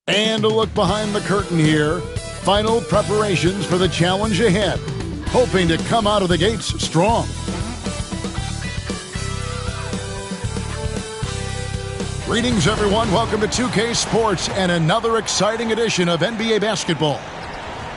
And a look behind the curtain here. Final preparations for the challenge ahead. Hoping to come out of the gates strong. Greetings, everyone. Welcome to 2K Sports and another exciting edition of NBA basketball.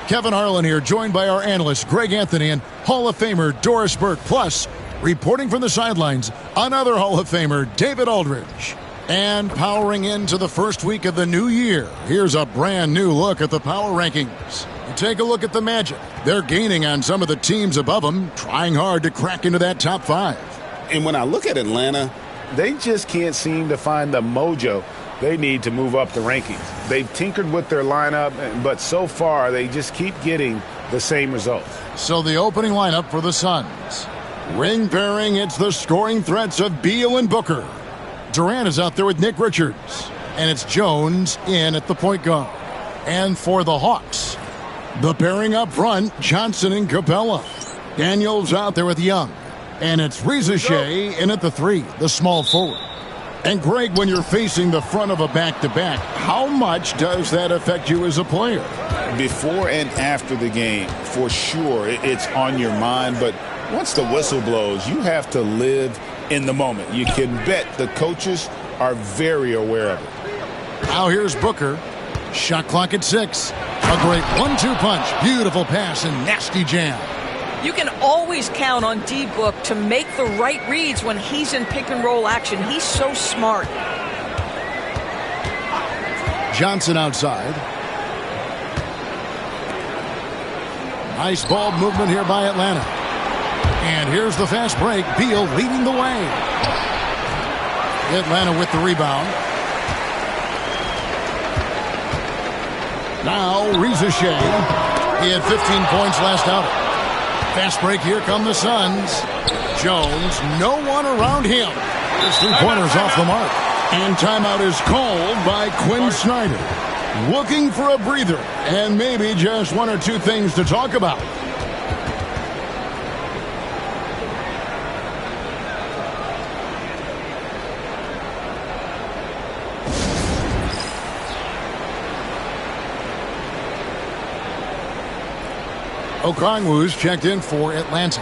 Kevin Harlan here, joined by our analyst Greg Anthony and Hall of Famer Doris Burke. Plus, reporting from the sidelines, another Hall of Famer, David Aldridge. And powering into the first week of the new year, here's a brand new look at the power rankings. You take a look at the Magic. They're gaining on some of the teams above them, trying hard to crack into that top five. And when I look at Atlanta, they just can't seem to find the mojo they need to move up the rankings. They've tinkered with their lineup, but so far they just keep getting the same results. So the opening lineup for the Suns. Ring pairing, it's the scoring threats of Beal and Booker. Durant is out there with Nick Richards. And it's Jones in at the point guard. And for the Hawks, the pairing up front, Johnson and Capella. Daniels out there with Young. And it's Reza Shea in at the three, the small forward. And Greg, when you're facing the front of a back-to-back, how much does that affect you as a player? Before and after the game, for sure, it's on your mind. But once the whistle blows, you have to live in the moment. You can bet the coaches are very aware of it. Now here's Booker. Shot clock at 6. A great 1-2 punch. Beautiful pass and nasty jam. You can always count on D-Book to make the right reads when he's in pick-and-roll action. He's so smart. Johnson outside. Nice ball movement here by Atlanta. And here's the fast break. Beal leading the way. Atlanta with the rebound. Now Reza Shea. He had 15 points last outing. Fast break, here come the Suns. Jones, no one around him. His three-pointer's off the mark. And timeout is called by Quinn Snyder. Looking for a breather and maybe just one or two things to talk about. Okongwu's checked in for Atlanta.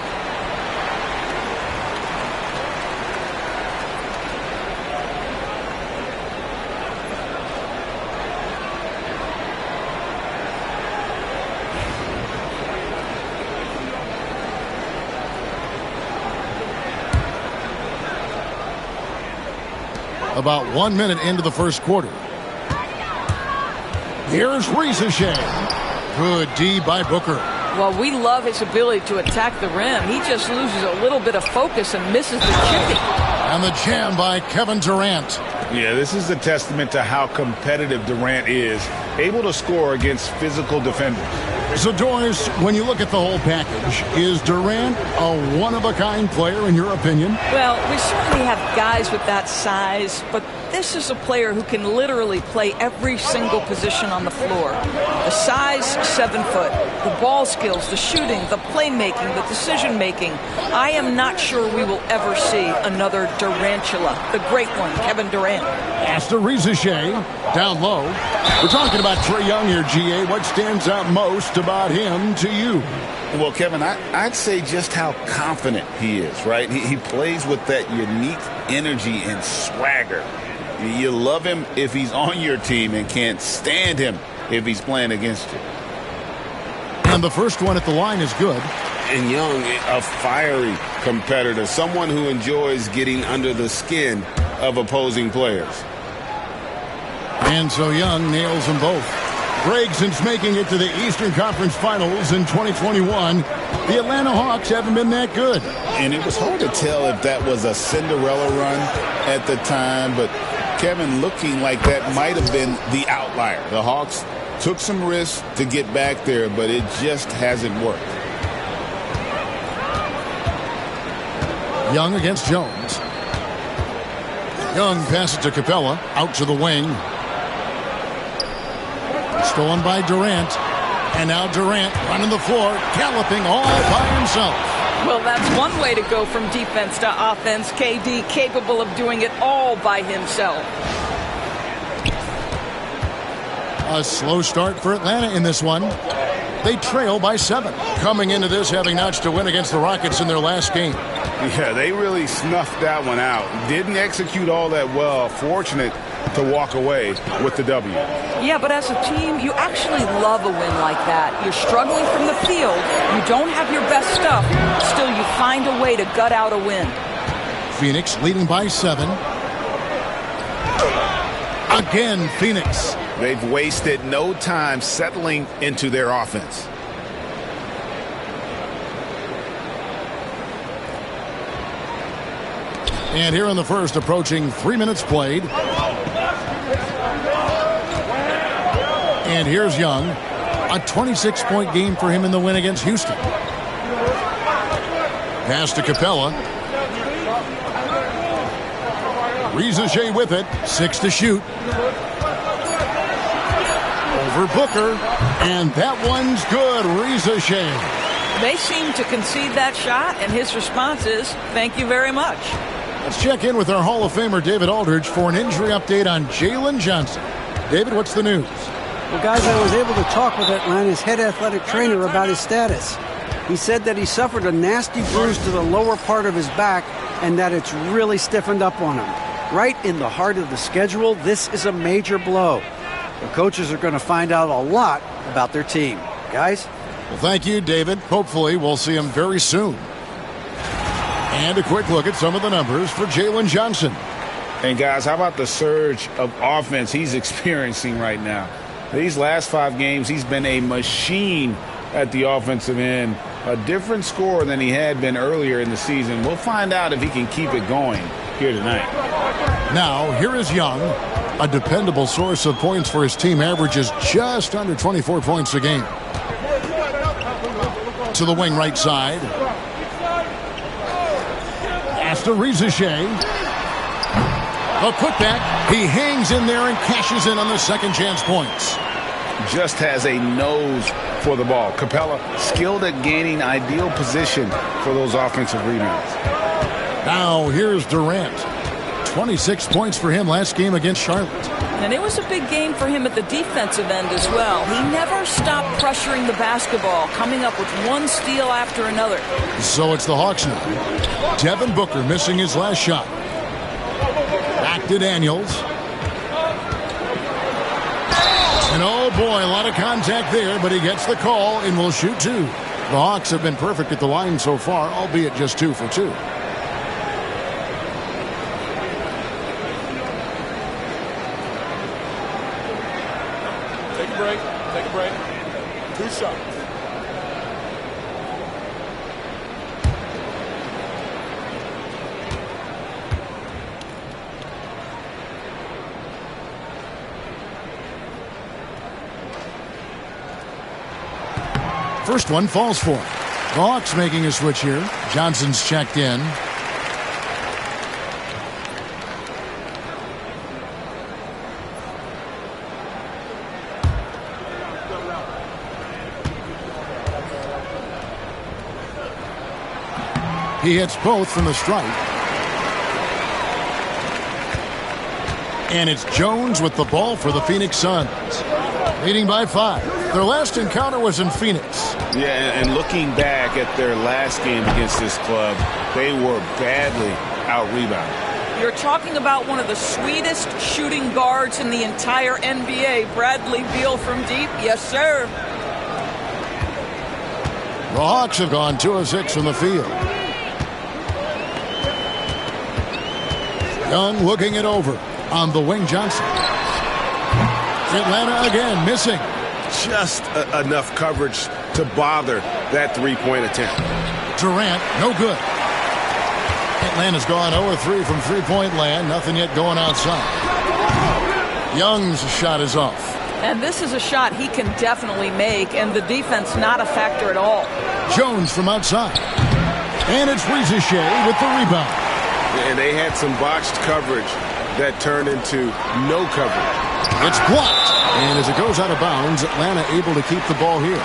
About 1 minute into the first quarter. Here's Reza Shea. Good D by Booker. Well, we love his ability to attack the rim. He just loses a little bit of focus and misses the chipping. And the jam by Kevin Durant. Yeah, this is a testament to how competitive Durant is, able to score against physical defenders. So, Doris, when you look at the whole package, is Durant a one-of-a-kind player in your opinion? Well, we certainly have guys with that size, but this is a player who can literally play every single position on the floor. The size, 7 foot. The ball skills, the shooting, the playmaking, the decision-making. I am not sure we will ever see another Durantula, the great one, Kevin Durant. As to Reza Shea, down low. We're talking about Trae Young here, GA. What stands out most about him to you? Well, Kevin, I'd say just how confident he is, right? He plays with that unique energy and swagger. You love him if he's on your team and can't stand him if he's playing against you. And the first one at the line is good. And Young, a fiery competitor, someone who enjoys getting under the skin of opposing players. And so Young nails them both. Greg, since making it to the Eastern Conference Finals in 2021, the Atlanta Hawks haven't been that good. And it was hard to tell if that was a Cinderella run at the time, but Kevin, looking like that might have been the outlier. The Hawks took some risks to get back there, but it just hasn't worked. Young against Jones. Young passes to Capella, out to the wing. Stolen by Durant. And now Durant running the floor, galloping all by himself. Well, that's one way to go from defense to offense. KD capable of doing it all by himself. A slow start for Atlanta in this one. They trail by 7. Coming into this having notched a win against the Rockets in their last game. Yeah, they really snuffed that one out. Didn't execute all that well. Fortunate to walk away with the W. Yeah, but as a team, you actually love a win like that. You're struggling from the field. You don't have your best stuff. Still, you find a way to gut out a win. Phoenix leading by 7. Again, Phoenix. They've wasted no time settling into their offense. And here in the first, approaching 3 minutes played. And here's Young. A 26-point game for him in the win against Houston. Pass to Capella. Riza with it. 6 to shoot. Over Booker. And that one's good. Riza. They seem to concede that shot, and his response is, thank you very much. Let's check in with our Hall of Famer David Aldridge for an injury update on Jalen Johnson. David, what's the news? Well, guys, I was able to talk with Atlanta's head athletic trainer about his status. He said that he suffered a nasty bruise to the lower part of his back and that it's really stiffened up on him. Right in the heart of the schedule, this is a major blow. The coaches are going to find out a lot about their team. Guys? Well, thank you, David. Hopefully we'll see him very soon. And a quick look at some of the numbers for Jalen Johnson. And guys, how about the surge of offense he's experiencing right now? These last 5 games, he's been a machine at the offensive end. A different scorer than he had been earlier in the season. We'll find out if he can keep it going here tonight. Now, here is Young. A dependable source of points for his team, averages just under 24 points a game. To the wing right side. To Riza. A putback. He hangs in there and cashes in on the second chance points. Just has a nose for the ball. Capella skilled at gaining ideal position for those offensive rebounds. Now here's Durant. 26 points for him last game against Charlotte. And it was a big game for him at the defensive end as well. He never stopped pressuring the basketball, coming up with one steal after another. So it's the Hawks now. Devin Booker missing his last shot. Back to Daniels. And oh boy, a lot of contact there, but he gets the call and will shoot 2. The Hawks have been perfect at the line so far, albeit just 2 for 2. Take a break. 2 shots. First one falls for him. The Hawks making a switch here. Johnson's checked in. He hits both from the stripe. And it's Jones with the ball for the Phoenix Suns. Leading by 5. Their last encounter was in Phoenix. Yeah, and looking back at their last game against this club, they were badly out-rebounded. You're talking about one of the sweetest shooting guards in the entire NBA, Bradley Beal from deep. Yes, sir. The Hawks have gone 2 of 6 from the field. Young looking it over on the wing. Johnson. Atlanta again missing. Just enough coverage to bother that 3-point attempt. Durant, no good. Atlanta's gone 0-3 from 3-point land. Nothing yet going outside. Young's shot is off. And this is a shot he can definitely make, and the defense not a factor at all. Jones from outside. And it's Riza with the rebound. And they had some botched coverage that turned into no coverage. It's blocked. And as it goes out of bounds, Atlanta able to keep the ball here.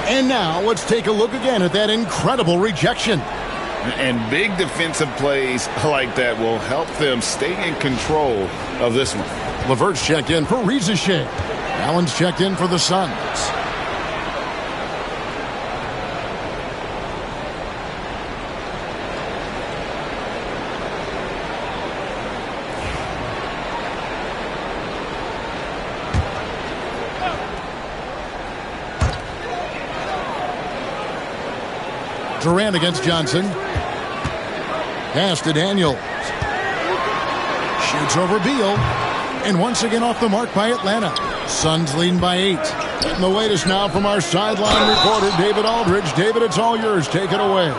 And now let's take a look again at that incredible rejection. And big defensive plays like that will help them stay in control of this one. Levert's checked in for Rizachet. Allen's checked in for the Suns. Durant against Johnson. Pass to Daniels. Shoots over Beal. And once again off the mark by Atlanta. Suns leading by 8. And the latest now from our sideline reporter, David Aldridge. David, it's all yours. Take it away.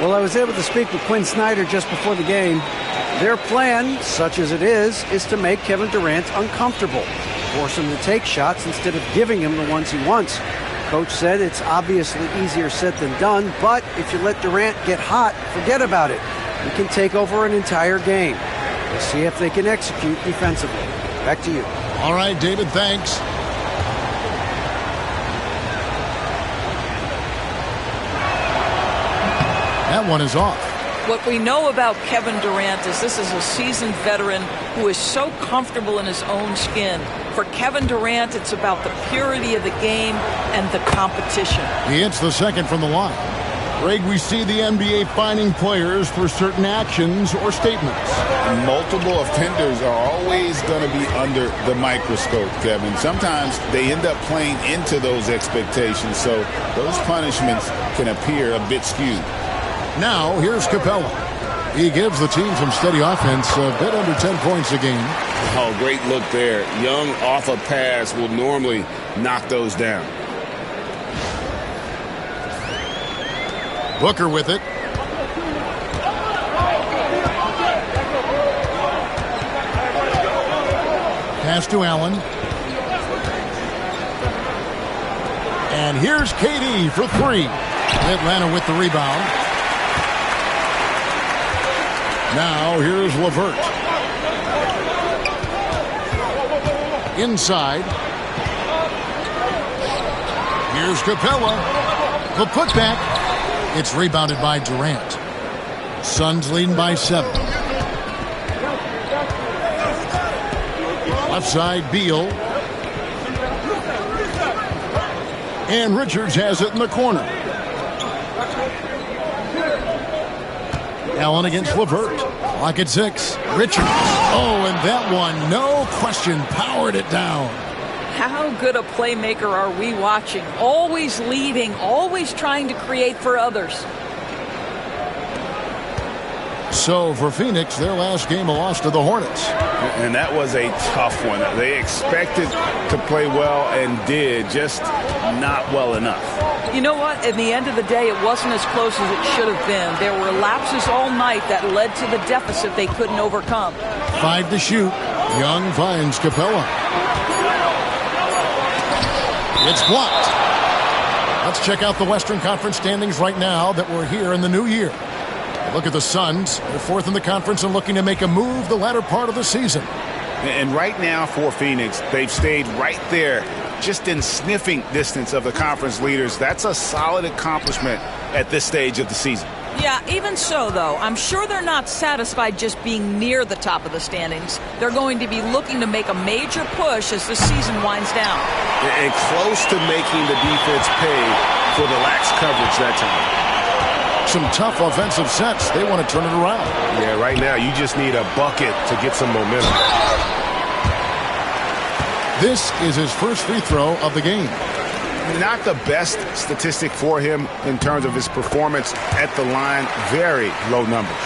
Well, I was able to speak with Quinn Snyder just before the game. Their plan, such as it is to make Kevin Durant uncomfortable. Force him to take shots instead of giving him the ones he wants. Coach said it's obviously easier said than done, but if you let Durant get hot, forget about it. He can take over an entire game. We'll see if they can execute defensively. Back to you. All right, David, thanks. That one is off. What we know about Kevin Durant is this is a seasoned veteran who is so comfortable in his own skin. For Kevin Durant, it's about the purity of the game and the competition. He hits the second from the line. Greg, we see the NBA fining players for certain actions or statements. Multiple offenders are always going to be under the microscope, Kevin. Sometimes they end up playing into those expectations, so those punishments can appear a bit skewed. Now, here's Capella. He gives the team some steady offense, a bit under 10 points a game. Oh, great look there. Young off a pass will normally knock those down. Booker with it. Pass to Allen. And here's KD for 3. Atlanta with the rebound. Now here's LeVert. Inside. Here's Capella. The putback. It's rebounded by Durant. Suns leading by 7. Left side, Beal. And Richards has it in the corner. Allen against LeVert. Clock at 6. Richards. Oh, and that one, no question, powered it down. How good a playmaker are we watching? Always leading, always trying to create for others. So for Phoenix, their last game a loss to the Hornets. And that was a tough one. They expected to play well and did, just not well enough. You know what? At the end of the day, it wasn't as close as it should have been. There were lapses all night that led to the deficit they couldn't overcome. 5 to shoot. Young finds Capella. It's blocked. Let's check out the Western Conference standings right now that we're here in the new year. Look at the Suns. They're 4th in the conference and looking to make a move the latter part of the season. And right now for Phoenix, they've stayed right there, just in sniffing distance of the conference leaders. That's a solid accomplishment at this stage of the season. Yeah, even so, though, I'm sure they're not satisfied just being near the top of the standings. They're going to be looking to make a major push as the season winds down. And close to making the defense pay for the lax coverage that time. Some tough offensive sets. They want to turn it around. Yeah, right now you just need a bucket to get some momentum. This is his first free throw of the game. Not the best statistic for him in terms of his performance at the line. Very low numbers.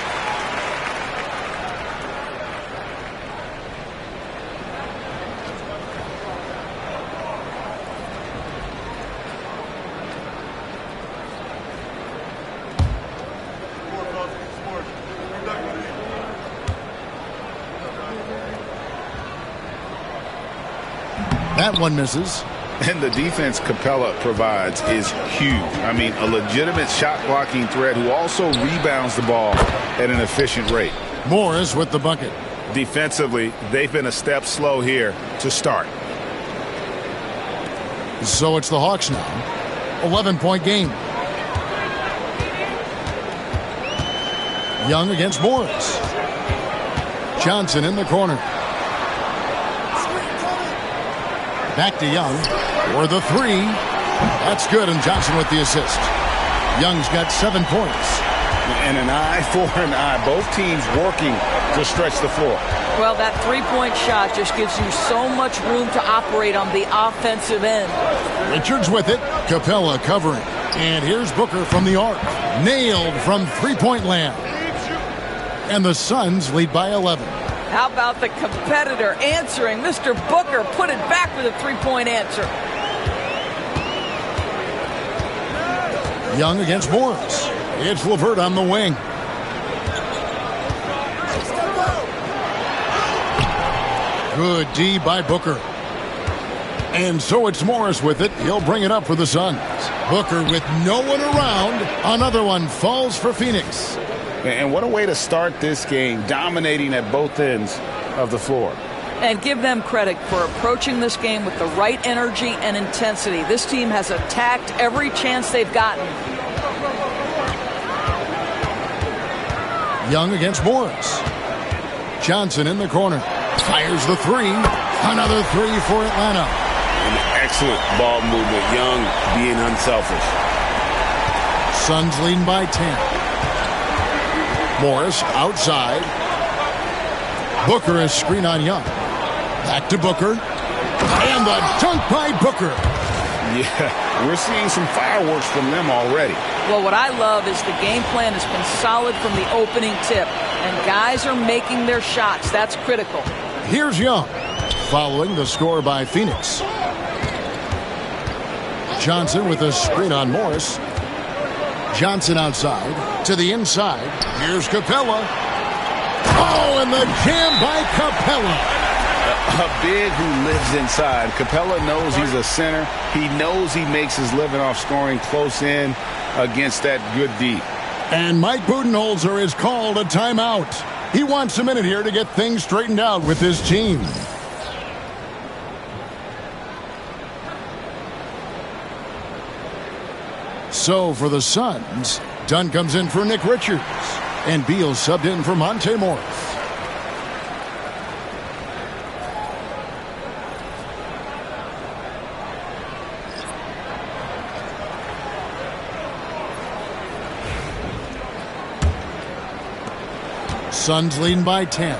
That one misses. And the defense Capella provides is huge. I mean, a legitimate shot-blocking threat who also rebounds the ball at an efficient rate. Morris with the bucket. Defensively, they've been a step slow here to start. So it's the Hawks now. 11-point game. Young against Morris. Johnson in the corner. Back to Young for the three. That's good, and Johnson with the assist. Young's got 7 points. And an eye for an eye. Both teams working to stretch the floor. Well, that three-point shot just gives you so much room to operate on the offensive end. Richards with it. Capella covering. And here's Booker from the arc. Nailed from three-point land. And the Suns lead by 11. How about the competitor answering? Mr. Booker put it back with a three-point answer. Young against Morris. It's LeVert on the wing. Good D by Booker. And so it's Morris with it. He'll bring it up for the Suns. Booker with no one around. Another one falls for Phoenix. And what a way to start this game, dominating at both ends of the floor. And give them credit for approaching this game with the right energy and intensity. This team has attacked every chance they've gotten. Young against Morris. Johnson in the corner. Fires the three. Another three for Atlanta. An excellent ball movement. Young being unselfish. Suns leading by 10. Morris outside. Booker is screen on Young. Back to Booker. And the dunk by Booker. Yeah, we're seeing some fireworks from them already. Well, what I love is the game plan has been solid from the opening tip. And guys are making their shots. That's critical. Here's Young. Following the score by Phoenix. Johnson with a screen on Morris. Johnson outside to the inside. Here's Capella. Oh, and the jam by Capella. A big who lives inside. Capella knows he's a center. He knows he makes his living off scoring close in against that good D. And Mike Budenholzer is called a timeout. He wants a minute here to get things straightened out with his team. So for the Suns, Dunn comes in for Nick Richards. And Beal subbed in for Monte Morris. Suns leading by 10.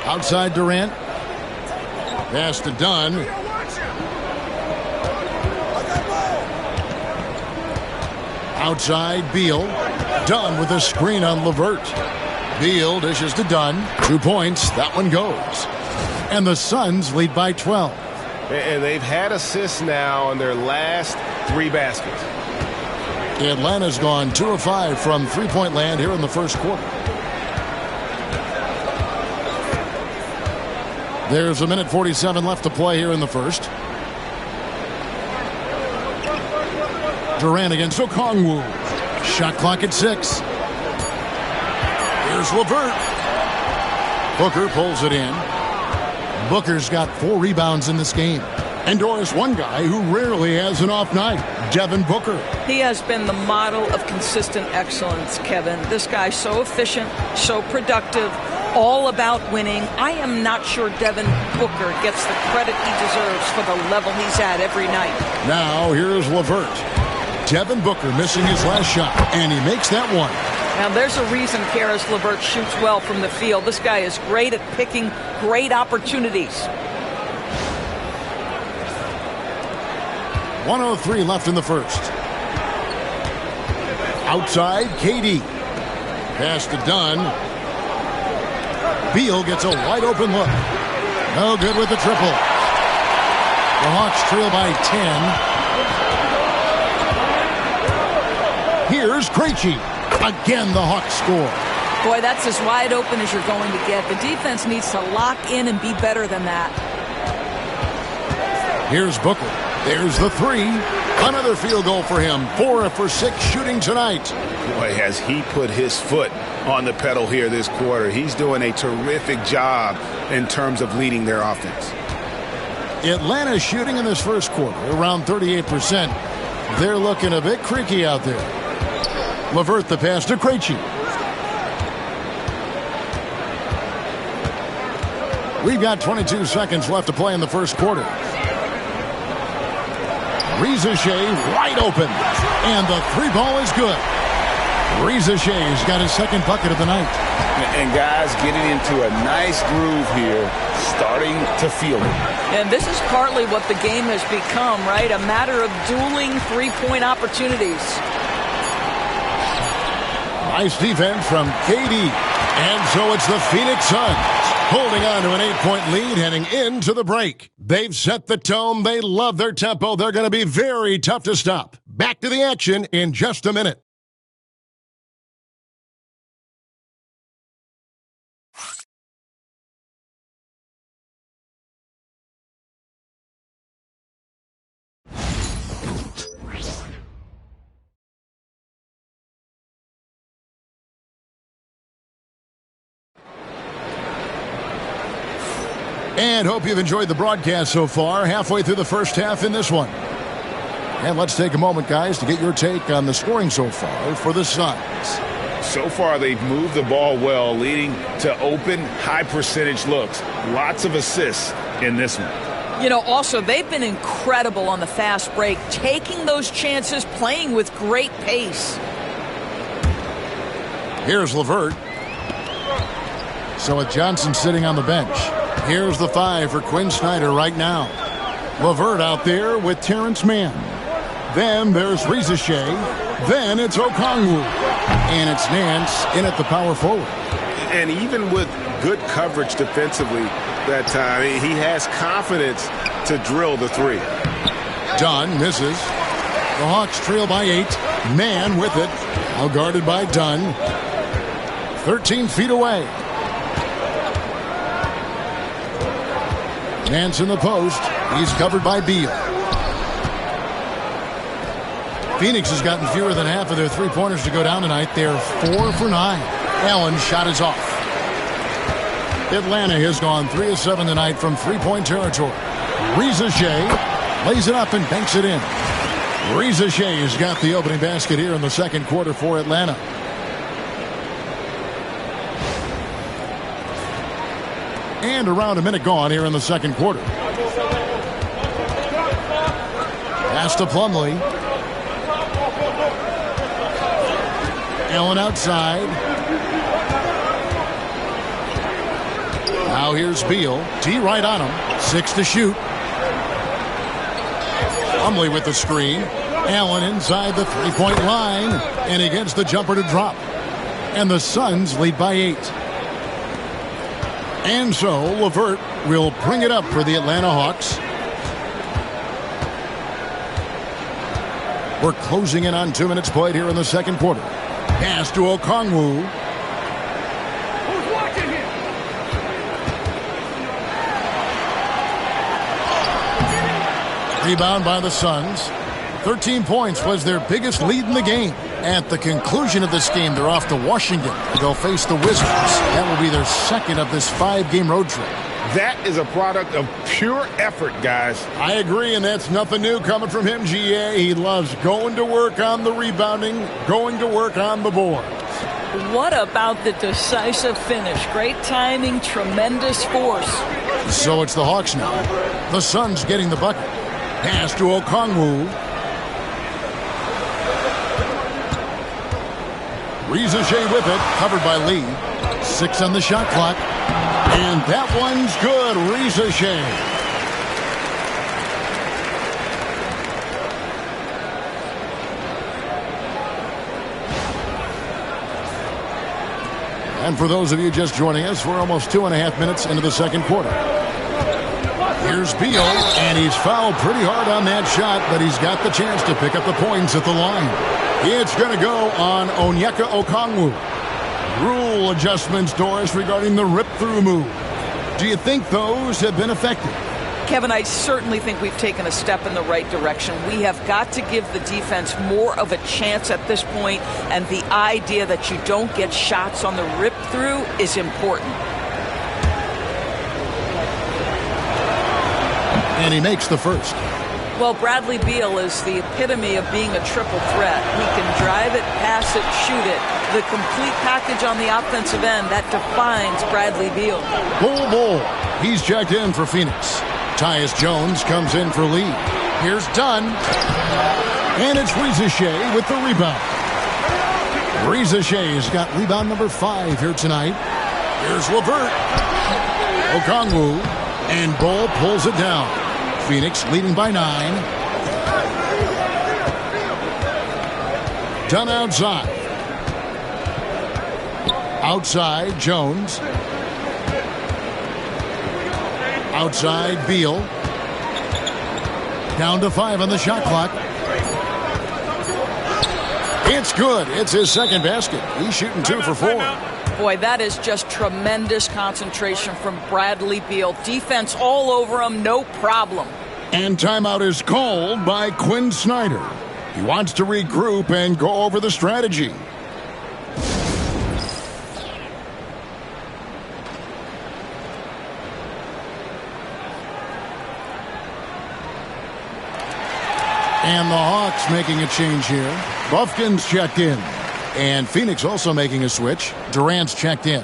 Outside Durant. Pass to Dunn. Outside Beal. Dunn with a screen on LeVert. Beal dishes to Dunn. 2 points. That one goes. And the Suns lead by 12. And they've had assists now on their last 3 baskets. Atlanta's gone 2 of 5 from three-point land here in the first quarter. There's a minute 47 left to play here in the first. Durant against Okongwu. Shot clock at 6. Here's LeVert. Booker pulls it in. Booker's got 4 rebounds in this game. And Doris, one guy who rarely has an off night, Devin Booker. He has been the model of consistent excellence, Kevin. This guy's so efficient, so productive, all about winning. I am not sure Devin Booker gets the credit he deserves for the level he's at every night. Now here's LeVert. Devin Booker missing his last shot, and he makes that one. Now there's a reason Karis LeVert shoots well from the field. This guy is great at picking great opportunities. 1:03 left in the first. Outside, KD. Pass to Dunn. Beal gets a wide open look. No good with the triple. The Hawks trail by 10. Here's Krejci. Again, the Hawks score. Boy, that's as wide open as you're going to get. The defense needs to lock in and be better than that. Here's Booker. There's the three. Another field goal for him. 4 for 6 shooting tonight. Boy, has he put his foot on the pedal here this quarter. He's doing a terrific job in terms of leading their offense. Atlanta shooting in this first quarter around 38%. They're looking a bit creaky out there. LeVert the pass to Krejci. We've got 22 seconds left to play in the first quarter. Reza Shea wide open. And the three ball is good. Reza Shea's got his second bucket of the night. And guys getting into a nice groove here, starting to feel it. And this is partly what the game has become, right? A matter of dueling three-point opportunities. Nice defense from KD. And so it's the Phoenix Suns holding on to an 8-point lead heading into the break. They've set the tone. They love their tempo. They're going to be very tough to stop. Back to the action in just a minute. And hope you've enjoyed the broadcast so far. Halfway through the first half in this one. And let's take a moment, guys, to get your take on the scoring so far for the Suns. So far, they've moved the ball well, leading to open, high-percentage looks. Lots of assists in this one. You know, also, they've been incredible on the fast break, taking those chances, playing with great pace. Here's LeVert. So with Johnson sitting on the bench, here's the 5 for Quinn Snyder right now. LeVert out there with Terrence Mann. Then there's Reza Shea. Then it's Okongwu. And it's Nance in at the power forward. And even with good coverage defensively that time, he has confidence to drill the three. Dunn misses. The Hawks trail by 8. Mann with it. Now guarded by Dunn. 13 feet away. Nance in the post. He's covered by Beal. Phoenix has gotten fewer than half of their three-pointers to go down tonight. They're 4 for 9. Allen's shot is off. Atlanta has gone 3 of 7 tonight from three-point territory. Reza Shea lays it up and banks it in. Reza Shea has got the opening basket here in the second quarter for Atlanta. And around a minute gone here in the second quarter. Pass to Plumlee. Allen outside. Now here's Beal. T right on him. 6 to shoot. Plumlee with the screen. Allen inside the three-point line. And he gets the jumper to drop. And the Suns lead by 8. And so LeVert will bring it up for the Atlanta Hawks. We're closing in on 2 minutes played here in the second quarter. Pass to Okongwu. Who's watching here? Rebound by the Suns. 13 points was their biggest lead in the game. At the conclusion of this game, they're off to Washington. They'll face the Wizards. That will be their second of this 5-game road trip. That is a product of pure effort, guys. I agree, and that's nothing new coming from him, GA. He loves going to work on the rebounding, going to work on the boards. What about the decisive finish? Great timing, tremendous force. So it's the Hawks now. The Suns getting the bucket. Pass to Okongwu. Reza Shea with it, covered by Lee. 6 on the shot clock. And that one's good, Reza Shea. And for those of you just joining us, we're almost 2.5 minutes into the second quarter. Here's Beal, and he's fouled pretty hard on that shot, but he's got the chance to pick up the points at the line. It's going to go on Onyeka Okongwu. Rule adjustments, Doris, regarding the rip-through move. Do you think those have been effective? Kevin, I certainly think we've taken a step in the right direction. We have got to give the defense more of a chance at this point, and the idea that you don't get shots on the rip-through is important. And he makes the first. Well, Bradley Beal is the epitome of being a triple threat. He can drive it, pass it, shoot it. the complete package on the offensive end that defines Bradley Beal. Bull. He's checked in for Phoenix. Tyus Jones comes in for Lee. Here's Dunn. And it's Rizachet with the rebound. Rizashay's got rebound number 5 here tonight. Here's LeVert. Okongwu. And Bull pulls it down. Phoenix leading by 9. Dunn outside. Outside, Jones. Outside, Beal. Down to 5 on the shot clock. It's good. It's his second basket. He's shooting 2 for 4. Boy, that is just tremendous concentration from Bradley Beal. Defense all over him, no problem. And timeout is called by Quinn Snyder. He wants to regroup and go over the strategy. And the Hawks making a change here. Bufkin's checked in. And Phoenix also making a switch. Durant's checked in.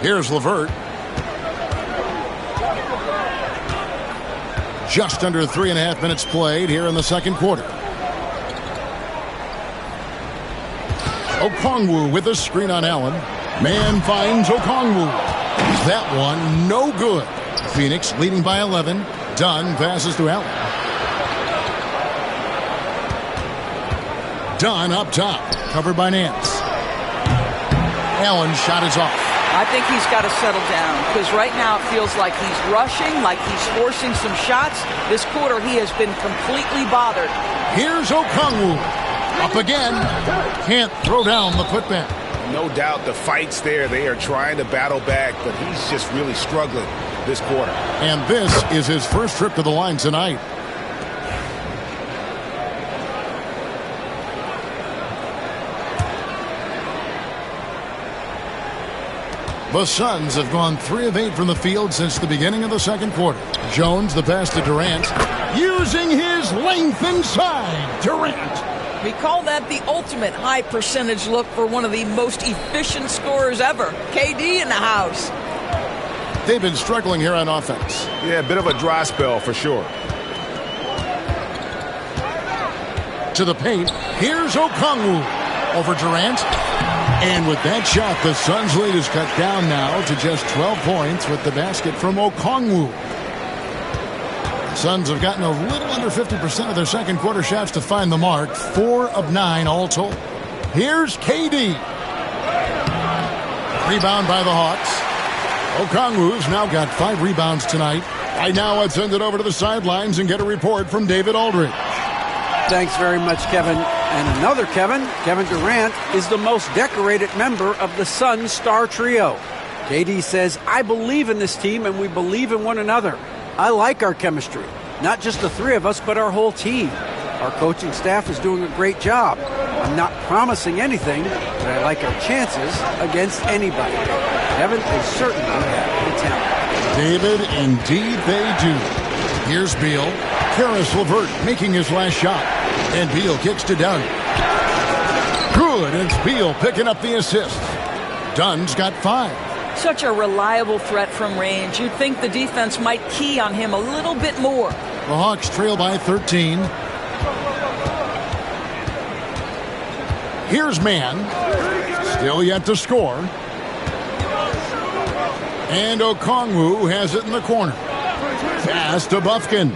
Here's LeVert. Just under 3.5 minutes played here in the second quarter. Okongwu with a screen on Allen. Man finds Okongwu. That one no good. Phoenix leading by 11. Dunn passes to Allen. Dunn up top. Covered by Nance. Allen's shot is off. I think he's got to settle down because right now it feels like he's rushing, like he's forcing some shots. This quarter he has been completely bothered. Here's Okongwu. Up again. Can't throw down the putback. No doubt the fight's there. They are trying to battle back, but he's just really struggling this quarter. And this is his first trip to the line tonight. The Suns have gone 3 of 8 from the field since the beginning of the second quarter. Jones, the pass to Durant, using his length inside. Durant. We call that the ultimate high percentage look for one of the most efficient scorers ever. KD in the house. They've been struggling here on offense. Yeah, a bit of a dry spell for sure. To the paint. Here's Okongwu over Durant. And with that shot, the Suns' lead is cut down now to just 12 points with the basket from Okongwu. The Suns have gotten a little under 50% of their second quarter shots to find the mark. 4 of 9 all told. Here's KD. Rebound by the Hawks. Okongwu's now got 5 rebounds tonight. Right now, let's send it over to the sidelines and get a report from David Aldridge. Thanks very much, Kevin. And another Kevin Durant, is the most decorated member of the Suns star trio. KD says, I believe in this team and we believe in one another. I like our chemistry. Not just the 3 of us, but our whole team. Our coaching staff is doing a great job. I'm not promising anything, but I like our chances against anybody. Kevin, they certainly have the talent. David, indeed they do. Here's Beal. Caris LeVert making his last shot. And Beal kicks to Dunn. Good. It's Beal picking up the assist. Dunn's got 5. Such a reliable threat from range. You'd think the defense might key on him a little bit more. The Hawks trail by 13. Here's Mann. Still yet to score. And Okongwu has it in the corner. Pass to Bufkin.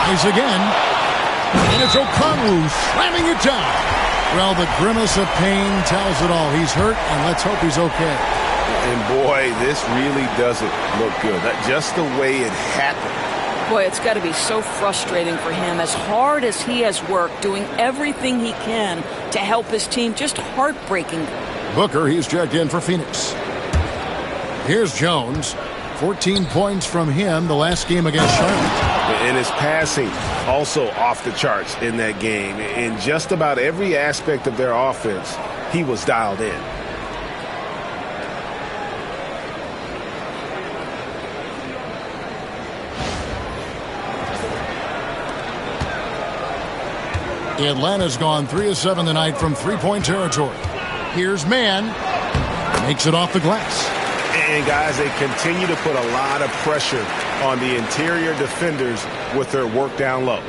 Tries again. And it's Okongwu slamming it down. Well, the grimace of pain tells it all. He's hurt, and let's hope he's okay. And boy, this really doesn't look good. Just the way it happened. Boy, it's got to be so frustrating for him. As hard as he has worked, doing everything he can to help his team, just heartbreaking. Booker, he's checked in for Phoenix. Here's Jones. 14 points from him the last game against Charlotte. And his passing also off the charts in that game. In just about every aspect of their offense, he was dialed in. Atlanta's gone 3 of 7 tonight from three-point territory. Here's Mann. Makes it off the glass. And, guys, they continue to put a lot of pressure on the interior defenders with their work down low.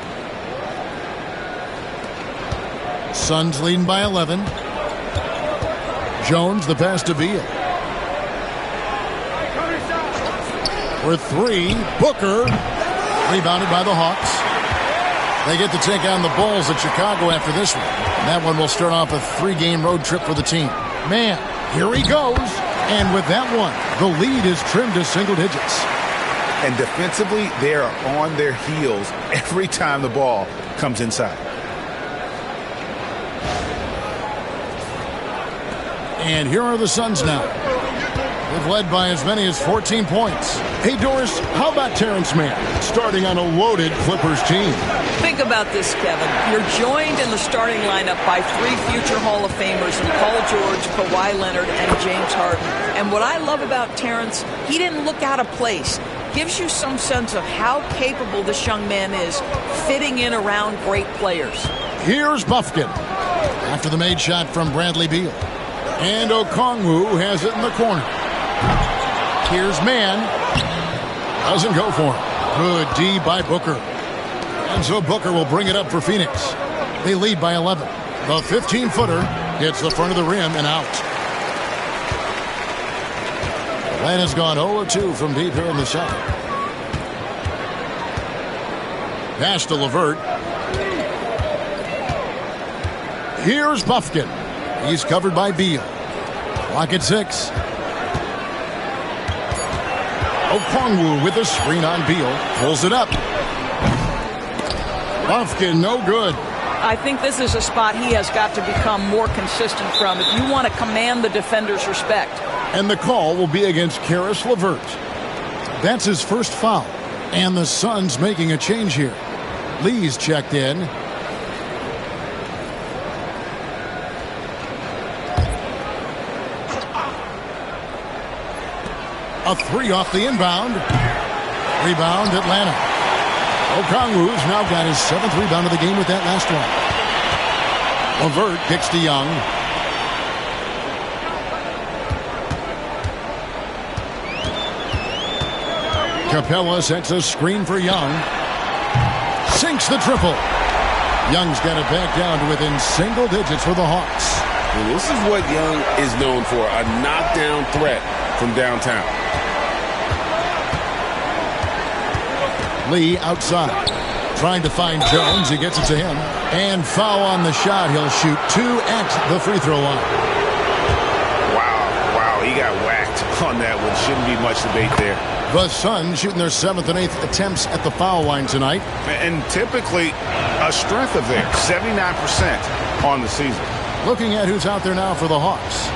Suns leading by 11. Jones, the pass to Beal. For three, Booker. Rebounded by the Hawks. They get to take on the Bulls at Chicago after this one. That one will start off a 3-game road trip for the team. Man, here he goes. And with that one, the lead is trimmed to single digits. And defensively, they are on their heels every time the ball comes inside. And here are the Suns now. They've led by as many as 14 points. Hey, Doris, how about Terrence Mann starting on a loaded Clippers team? Think about this, Kevin. You're joined in the starting lineup by 3 future Hall of Famers in Paul George, Kawhi Leonard, and James Harden. And what I love about Terrence, he didn't look out of place. Gives you some sense of how capable this young man is fitting in around great players. Here's Bufkin after the made shot from Bradley Beal. And Okongwu has it in the corner. Here's Mann. Doesn't go for him. Good D by Booker. And so Booker will bring it up for Phoenix. They lead by 11. The 15-footer hits the front of the rim and out. Atlanta's gone 0-2 from deep here in the second. Pass to LeVert. Here's Bufkin. He's covered by Beal. Clock at 6. Okongwu with a screen on Beal. Pulls it up. Bufkin, no good. I think this is a spot he has got to become more consistent from if you want to command the defender's respect. And the call will be against Caris LeVert. That's his first foul. And the Suns making a change here. Lee's checked in. A 3 off the inbound. Rebound, Atlanta. Okongwu's now got his 7th rebound of the game with that last one. LeVert kicks to Young. Capella sets a screen for Young. Sinks the triple. Young's got it back down to within single digits for the Hawks. And this is what Young is known for, a knockdown threat from downtown. Lee outside. Trying to find Jones. He gets it to him. And foul on the shot. He'll shoot 2 at the free throw line. Wow. He got whacked on that one. Shouldn't be much debate there. The Suns shooting their 7th and 8th attempts at the foul line tonight. And typically a strength of theirs, 79% on the season. Looking at who's out there now for the Hawks.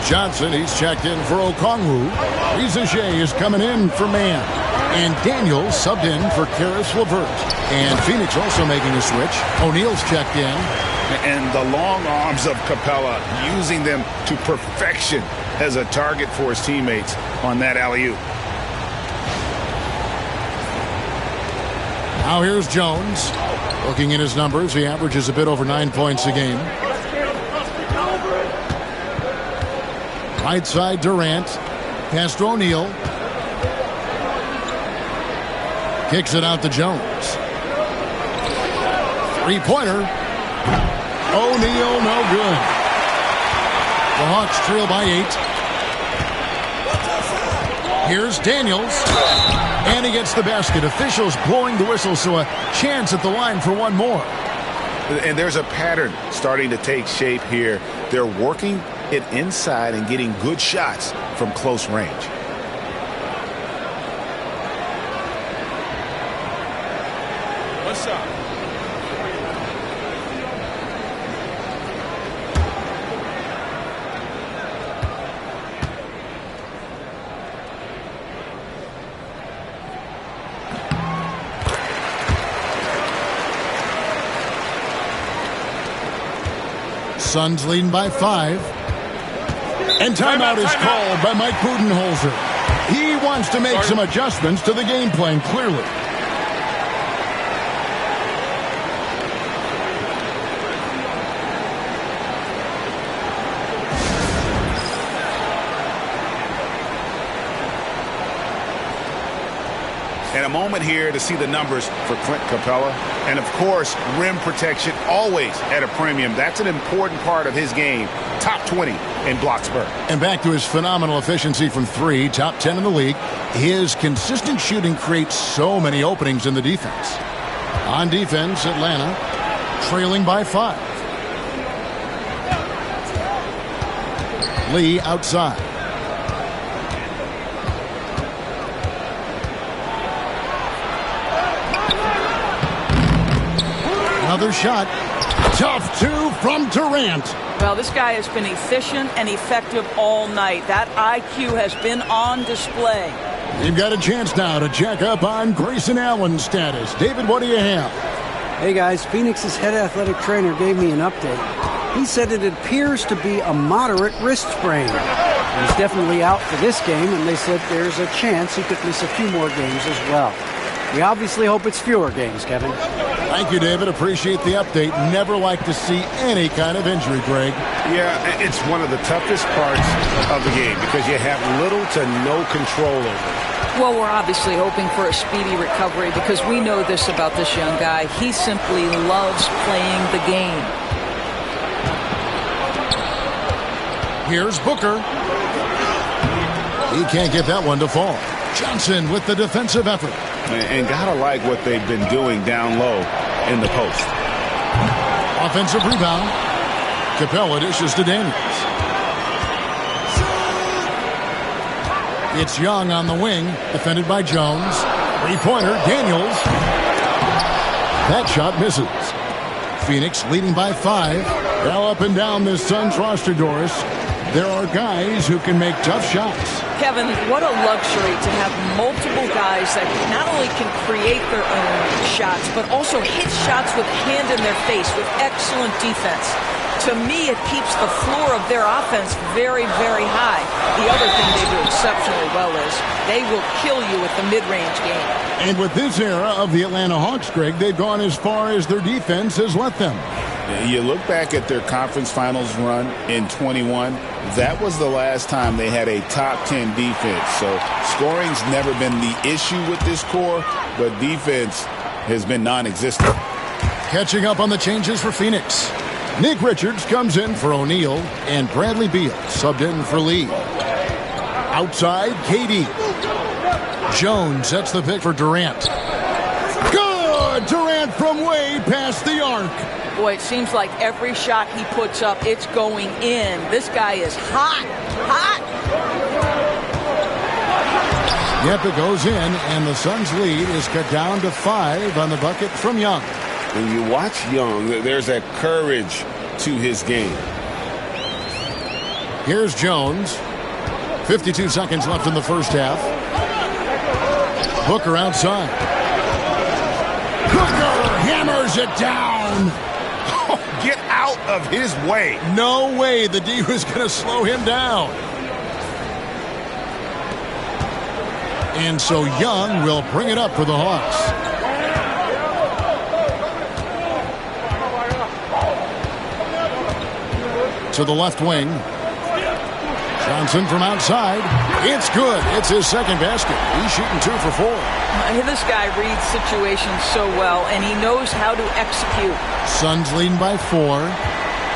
Johnson, he's checked in for Okongwu. Rizache is coming in for Mann. And Daniels subbed in for Caris LeVert. And Phoenix also making a switch. O'Neal's checked in. And the long arms of Capella, using them to perfection as a target for his teammates on that alley-oop. Now here's Jones. Looking at his numbers, he averages a bit over 9 points a game. Right side, Durant. Pass to O'Neal. Kicks it out to Jones. Three-pointer. O'Neal, no good. The Hawks trail by 8. Here's Daniels. And he gets the basket. Officials blowing the whistle, so a chance at the line for one more. And there's a pattern starting to take shape here. They're working it inside and getting good shots from close range. What's up? Suns leading by 5. And timeout is called by Mike Budenholzer. He wants to make some adjustments to the game plan, clearly. And a moment here to see the numbers for Clint Capella. And, of course, rim protection always at a premium. That's an important part of his game. Top 20 in Bloxburg. And back to his phenomenal efficiency from three, top 10 in the league. His consistent shooting creates so many openings in the defense. On defense, Atlanta trailing by 5. Lee outside. Another shot. Tough two from Durant. Well, this guy has been efficient and effective all night. That IQ has been on display. You've got a chance now to check up on Grayson Allen's status. David, what do you have? Hey guys, Phoenix's head athletic trainer gave me an update. He said it appears to be a moderate wrist sprain. He's definitely out for this game, and they said there's a chance he could miss a few more games as well. We obviously hope it's fewer games, Kevin. Thank you, David. Appreciate the update. Never like to see any kind of injury, Greg. Yeah, it's one of the toughest parts of the game because you have little to no control over it. Well, we're obviously hoping for a speedy recovery because we know this about this young guy. He simply loves playing the game. Here's Booker. He can't get that one to fall. Johnson with the defensive effort. And gotta like what they've been doing down low in the post. Offensive rebound. Capella dishes to Daniels. It's Young on the wing, defended by Jones. Three-pointer, Daniels. That shot misses. Phoenix leading by 5. Well, up and down this Suns roster, Doris. There are guys who can make tough shots. Kevin, what a luxury to have multiple guys that not only can create their own shots, but also hit shots with hand in their face with excellent defense. To me, it keeps the floor of their offense very, very high. The other thing they do exceptionally well is they will kill you with the mid-range game. And with this era of the Atlanta Hawks, Greg, they've gone as far as their defense has let them. You look back at their conference finals run in 21, that was the last time they had a top 10 defense. So scoring's never been the issue with this core, but defense has been non-existent. Catching up on the changes for Phoenix. Nick Richards comes in for O'Neal, and Bradley Beal subbed in for Lee. Outside, KD. Jones sets the pick for Durant. Good! Durant from way past the arc. Boy, it seems like every shot he puts up, it's going in. This guy is hot, hot. Yep, it goes in, and the Suns' lead is cut down to 5 on the bucket from Young. When you watch Young, there's that courage to his game. Here's Jones. 52 seconds left in the first half. Booker outside. Booker hammers it down. Get out of his way. No way the D was going to slow him down. And so Young will bring it up for the Hawks. To the left wing. Johnson from outside. It's good. It's his second basket. He's shooting 2 for 4. This guy reads situations so well, and he knows how to execute. Suns leading by 4.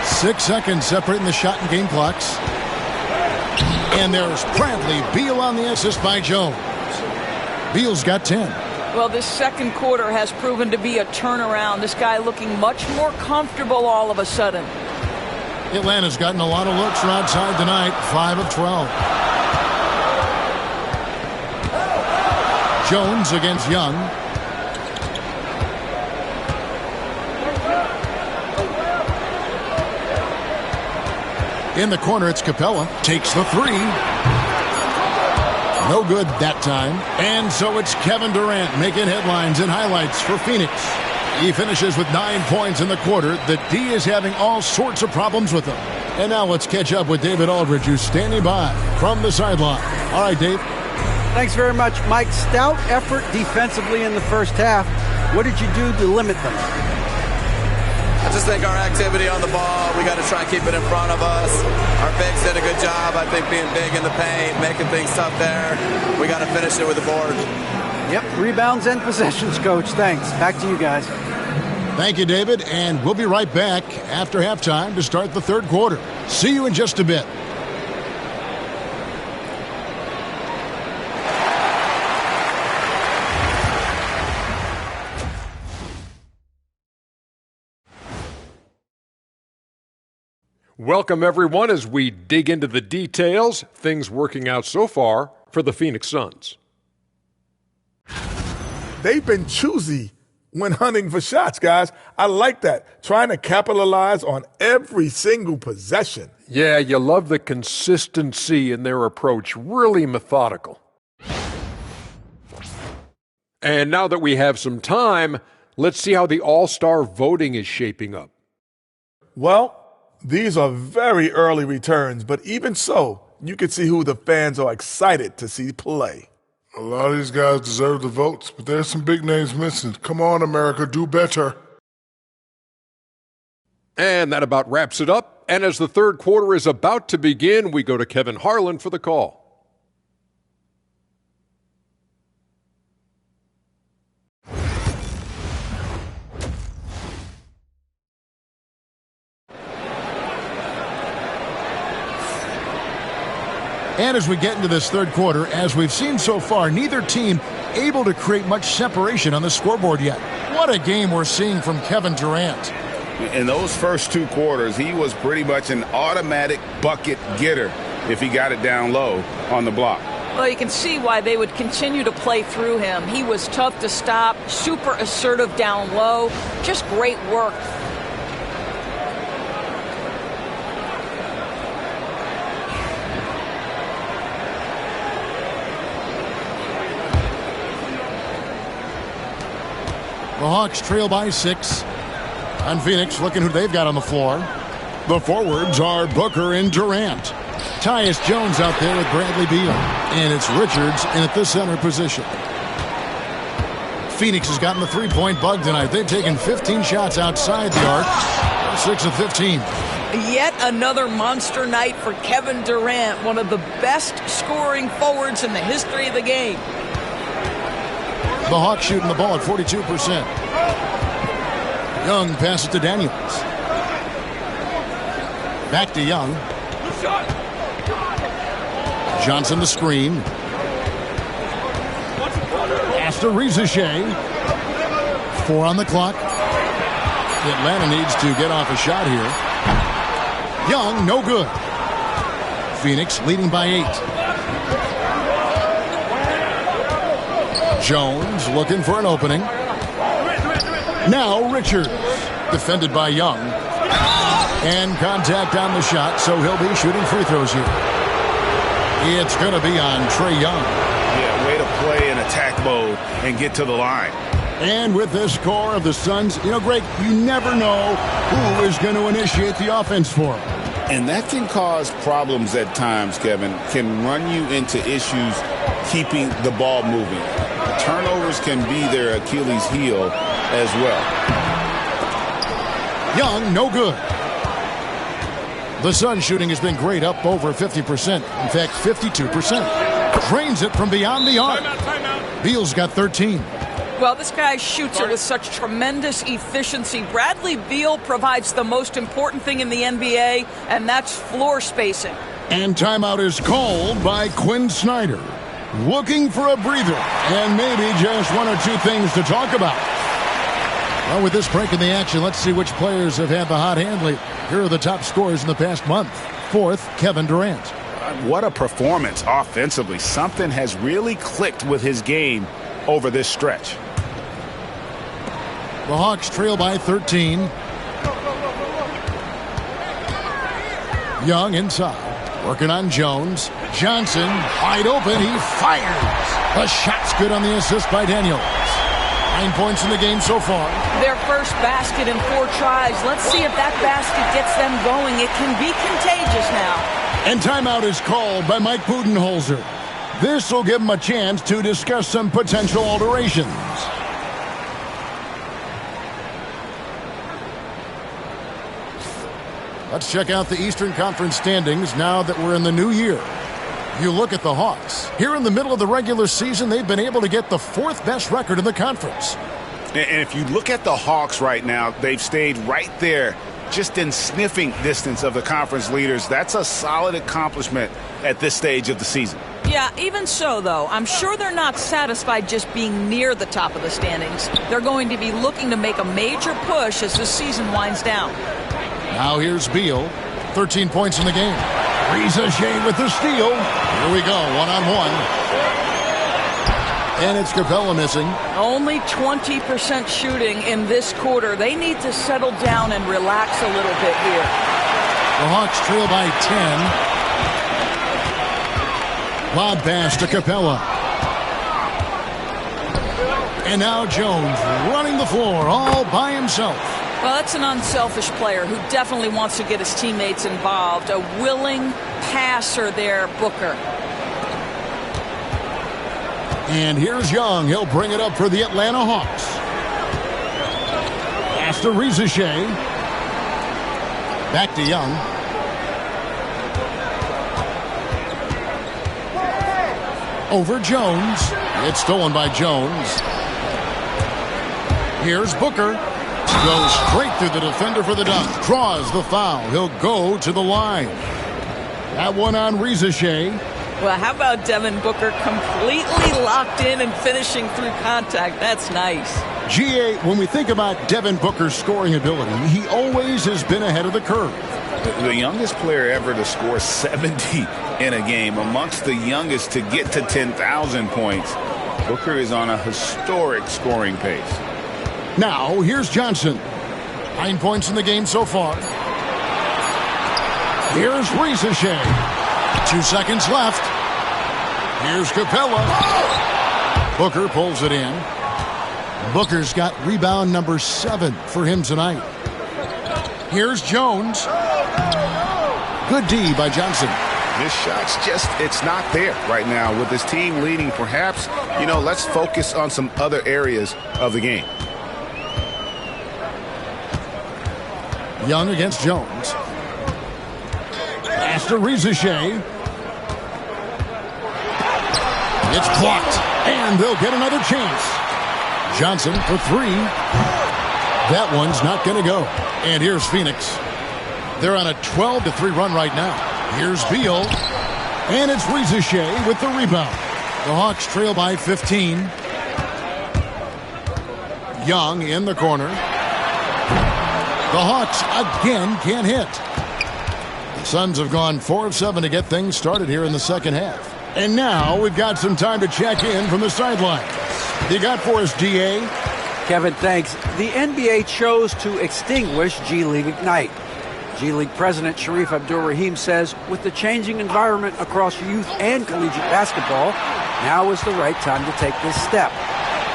6 seconds separating the shot and game clocks. And there's Bradley Beal on the assist by Jones. Beal's got 10. Well, this second quarter has proven to be a turnaround. This guy looking much more comfortable all of a sudden. Atlanta's gotten a lot of looks from outside tonight. 5 of 12. Jones against Young. In the corner, it's Capella. Takes the 3. No good that time. And so it's Kevin Durant making headlines and highlights for Phoenix. He finishes with 9 points in the quarter. The D is having all sorts of problems with him. And now let's catch up with David Aldridge, who's standing by from the sideline. All right, Dave. Thanks very much, Mike. Stout effort defensively in the first half. What did you do to limit them? I just think our activity on the ball, we got to try and keep it in front of us. Our bigs did a good job, I think, being big in the paint, making things tough there. We got to finish it with the board. Yep, rebounds and possessions, Coach. Thanks. Back to you guys. Thank you, David, and we'll be right back after halftime to start the third quarter. See you in just a bit. Welcome, everyone, as we dig into the details. Things working out so far for the Phoenix Suns. They've been choosy when hunting for shots, guys. I like that. Trying to capitalize on every single possession. Yeah, you love the consistency in their approach. Really methodical. And now that we have some time, let's see how the All-Star voting is shaping up. Well, these are very early returns, but even so, you can see who the fans are excited to see play. A lot of these guys deserve the votes, but there's some big names missing. Come on, America, do better. And that about wraps it up. And as the third quarter is about to begin, we go to Kevin Harlan for the call. And as we get into this third quarter, as we've seen so far, neither team able to create much separation on the scoreboard yet. What a game we're seeing from Kevin Durant. In those first two quarters, he was pretty much an automatic bucket getter if he got it down low on the block. Well, you can see why they would continue to play through him. He was tough to stop, super assertive down low, just great work. The Hawks trail by 6. And Phoenix looking who they've got on the floor. The forwards are Booker and Durant. Tyus Jones out there with Bradley Beal. And it's Richards in at the center position. Phoenix has gotten the three-point bug tonight. They've taken 15 shots outside the arc. 6 of 15. Yet another monster night for Kevin Durant, one of the best scoring forwards in the history of the game. The Hawks shooting the ball at 42%. Young passes to Daniels. Back to Young. Johnson the screen. Pass to Rizachet. 4 on the clock. Atlanta needs to get off a shot here. Young, no good. Phoenix leading by 8. Jones looking for an opening. Now Richards, defended by Young. And contact on the shot, so he'll be shooting free throws here. It's going to be on Trae Young. Yeah, way to play in attack mode and get to the line. And with this score of the Suns, Greg, you never know who is going to initiate the offense for them. And that can cause problems at times, Kevin. Can run you into issues keeping the ball moving. Turnovers can be their Achilles heel as well. Young, no good. The Suns shooting has been great, up over 50%. In fact, 52%. Drains it from beyond the arc. Beal's got 13. Well, this guy shoots it with such tremendous efficiency. Bradley Beal provides the most important thing in the NBA, and that's floor spacing. And timeout is called by Quinn Snyder. Looking for a breather and maybe just one or two things to talk about. Well, with this break in the action, let's see which players have had the hot hand lately. Here are the top scorers in the past month. 4th, Kevin Durant. What a performance offensively. Something has really clicked with his game over this stretch. The Hawks trail by 13. Young inside. Working on Jones. Johnson, wide open. He fires. The shot's good on the assist by Daniels. 9 points in the game so far. Their first basket in 4 tries. Let's see if that basket gets them going. It can be contagious now. And timeout is called by Mike Budenholzer. This will give him a chance to discuss some potential alterations. Let's check out the Eastern Conference standings now that we're in the new year. You look at the Hawks. Here in the middle of the regular season, they've been able to get the 4th best record in the conference. And if you look at the Hawks right now, they've stayed right there, just in sniffing distance of the conference leaders. That's a solid accomplishment at this stage of the season. Yeah, even so, though, I'm sure they're not satisfied just being near the top of the standings. They're going to be looking to make a major push as the season winds down. Now here's Beal, 13 points in the game. Reza Shea with the steal. Here we go, one-on-one. And it's Capella missing. Only 20% shooting in this quarter. They need to settle down and relax a little bit here. The Hawks trail by 10. Lob pass to Capella. And now Jones running the floor all by himself. Well, that's an unselfish player who definitely wants to get his teammates involved. A willing passer there, Booker. And here's Young. He'll bring it up for the Atlanta Hawks. Pass to Reza Shea. Back to Young. Over Jones. It's stolen by Jones. Here's Booker. Goes straight through the defender for the dunk. Draws the foul. He'll go to the line. That one on Reza Shea. Well, how about Devin Booker completely locked in and finishing through contact? That's nice. GA, when we think about Devin Booker's scoring ability, he always has been ahead of the curve. The youngest player ever to score 70 in a game, amongst the youngest to get to 10,000 points. Booker is on a historic scoring pace. Now, here's Johnson. 9 points in the game so far. Here's Reza Shea. 2 seconds left. Here's Capella. Booker pulls it in. Booker's got rebound number 7 for him tonight. Here's Jones. Good D by Johnson. His shot's just, it's not there right now. With his team leading, perhaps, let's focus on some other areas of the game. Young against Jones. Pass to Reza Shea. It's blocked, and they'll get another chance. Johnson for 3. That one's not going to go. And here's Phoenix. They're on a 12-3 run right now. Here's Beal. And it's Reza Shea with the rebound. The Hawks trail by 15. Young in the corner. The Hawks again can't hit. The Suns have gone 4 of 7 to get things started here in the second half. And now we've got some time to check in from the sidelines. You got for us, DA? Kevin, thanks. The NBA chose to extinguish G League Ignite. G League President Sharif Abdur-Rahim says, with the changing environment across youth and collegiate basketball, now is the right time to take this step.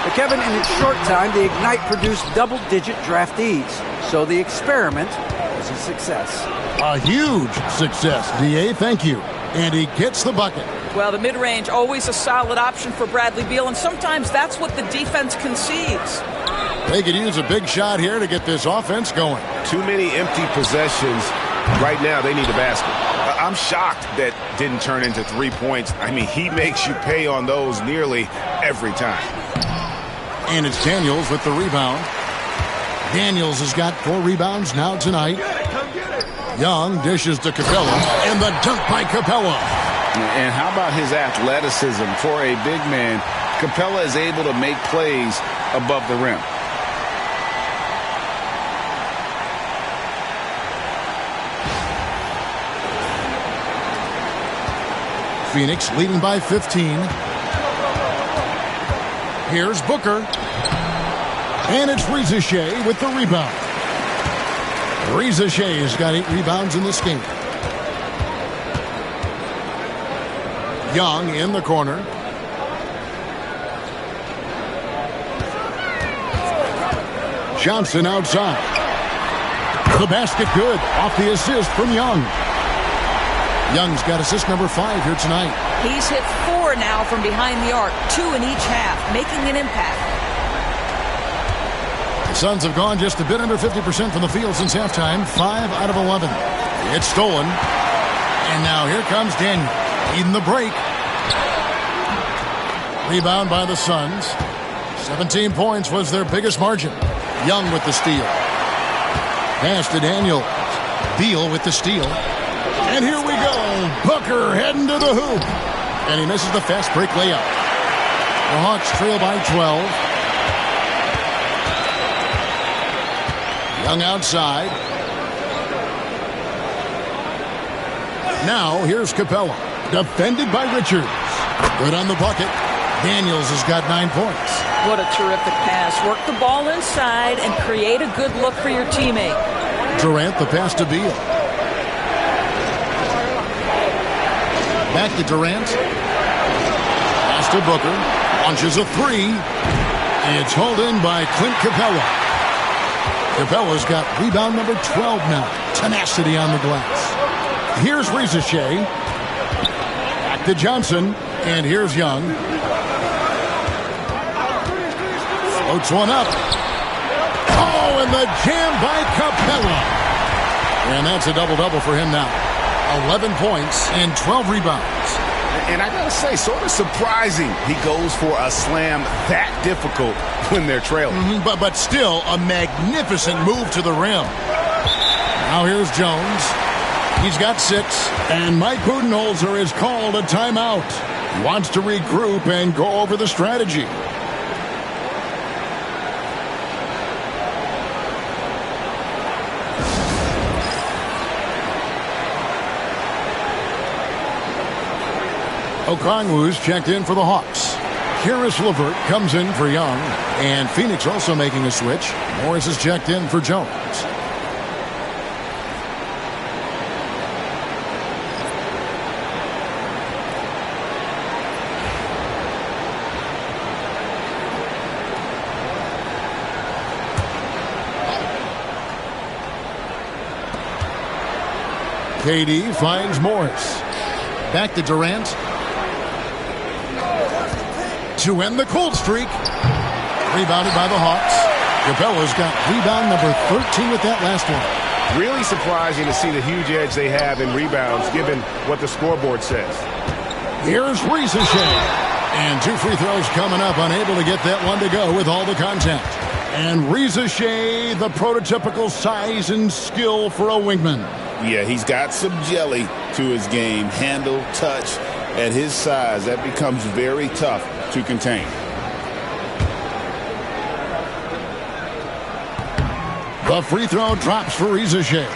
But Kevin, in its short time, the Ignite produced double-digit draftees. So the experiment was a success. A huge success, DA. Thank you. And he gets the bucket. Well, the mid-range, always a solid option for Bradley Beal, and sometimes that's what the defense concedes. They could use a big shot here to get this offense going. Too many empty possessions. Right now, they need a basket. I'm shocked that didn't turn into 3 points. I mean, he makes you pay on those nearly every time. And it's Daniels with the rebound. Daniels has got 4 rebounds now tonight. Young dishes to Capella, and the dunk by Capella. And how about his athleticism for a big man? Capella is able to make plays above the rim. Phoenix leading by 15. Here's Booker. And it's Reza Shea with the rebound. Reza Shea has got 8 rebounds in this game. Young in the corner. Johnson outside. The basket good. Off the assist from Young. Young's got assist number 5 here tonight. He's hit 4 now from behind the arc, 2 in each half, making an impact. The Suns have gone just a bit under 50% from the field since halftime, 5 out of 11. It's stolen. And now here comes Daniels. Needing the break. Rebound by the Suns. 17 points was their biggest margin. Young with the steal. Pass to Daniels. Beal with the steal. And here we go. Booker heading to the hoop. And he misses the fast break layup. The Hawks trail by 12. Young outside. Now here's Capella. Defended by Richards. Good on the bucket. Daniels has got 9 points. What a terrific pass. Work the ball inside and create a good look for your teammate. Durant the pass to Beal. Back to Durant. Pass to Booker. Launches a three. It's hauled in by Clint Capella. Capella's got rebound number 12 now. Tenacity on the glass. Here's Risacher. Back to Johnson. And here's Young. Floats one up. Oh, and the jam by Capella. And that's a double-double for him now. 11 points and 12 rebounds. And I gotta say, sort of surprising he goes for a slam that difficult when they're trailing. But still a magnificent move to the rim. Now here's Jones. He's got 6. And Mike Budenholzer has called a timeout. He wants to regroup and go over the strategy. Okongwu's checked in for the Hawks. Karis LeVert comes in for Young. And Phoenix also making a switch. Morris is checked in for Jones. KD finds Morris. Back to Durant. To end the cold streak. Rebounded by the Hawks. Capella's got rebound number 13 with that last one. Really surprising to see the huge edge they have in rebounds given what the scoreboard says. Here's Risacher. And 2 free throws coming up. Unable to get that one to go with all the contact. And Risacher, the prototypical size and skill for a wingman. Yeah, he's got some jelly to his game. Handle, touch. At his size, that becomes very tough to contain. The free throw drops for Risacher.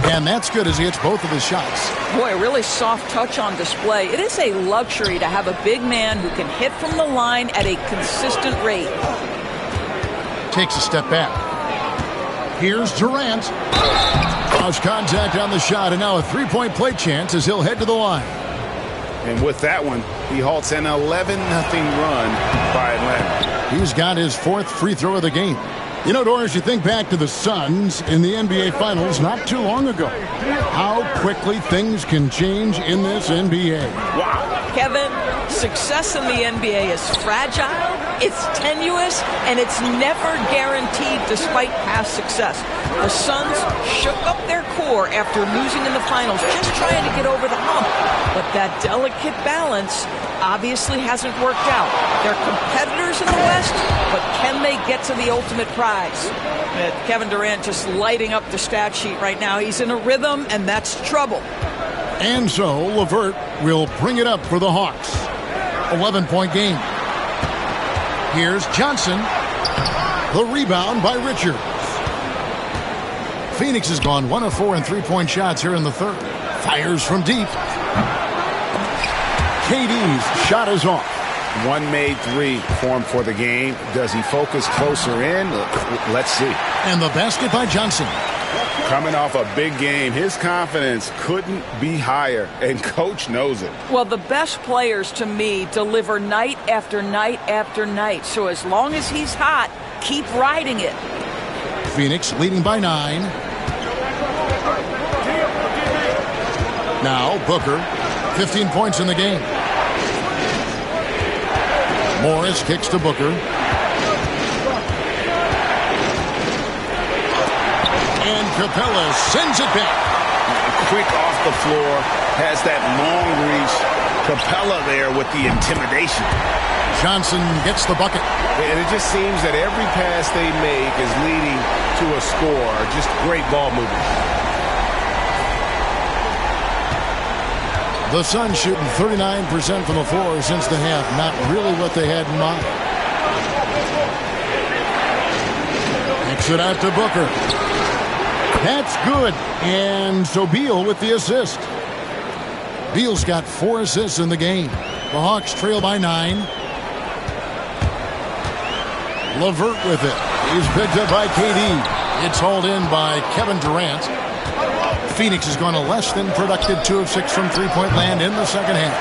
And that's good as he hits both of his shots. Boy, really soft touch on display. It is a luxury to have a big man who can hit from the line at a consistent rate. Takes a step back. Here's Durant. Cross contact on the shot, and now a three-point play chance as he'll head to the line. And with that one, he halts an 11-0 run by Atlanta. He's got his 4th free throw of the game. You know, Doris, you think back to the Suns in the NBA Finals not too long ago. How quickly things can change in this NBA. Wow. Kevin, success in the NBA is fragile, it's tenuous, and it's never guaranteed despite past success. The Suns shook up their core after losing in the finals, just trying to get over the hump. But that delicate balance obviously hasn't worked out. They're competitors in the West, but can they get to the ultimate prize? Kevin Durant just lighting up the stat sheet right now. He's in a rhythm, and that's trouble. And so LeVert will bring it up for the Hawks. 11-point game. Here's Johnson. The rebound by Richards. Phoenix has gone 1 of 4 in three-point shots here in the third. Fires from deep. KD's shot is off. One made three formed for the game. Does he focus closer in? Let's see. And the basket by Johnson. Coming off a big game, his confidence couldn't be higher, and Coach knows it. Well, the best players, to me, deliver night after night after night. So as long as he's hot, keep riding it. Phoenix leading by 9. Now Booker, 15 points in the game. Morris kicks to Booker. And Capella sends it back. Quick off the floor, has that long reach. Capella there with the intimidation. Johnson gets the bucket. And it just seems that every pass they make is leading to a score. Just great ball movement. The Suns shooting 39% from the floor since the half. Not really what they had in mind. Kicks it out to Booker. That's good. And so Beal with the assist. Beal's got 4 assists in the game. The Hawks trail by 9. LeVert with it. He's picked up by KD. It's hauled in by Kevin Durant. Phoenix has gone a less than productive 2 of 6 from three-point land in the second half.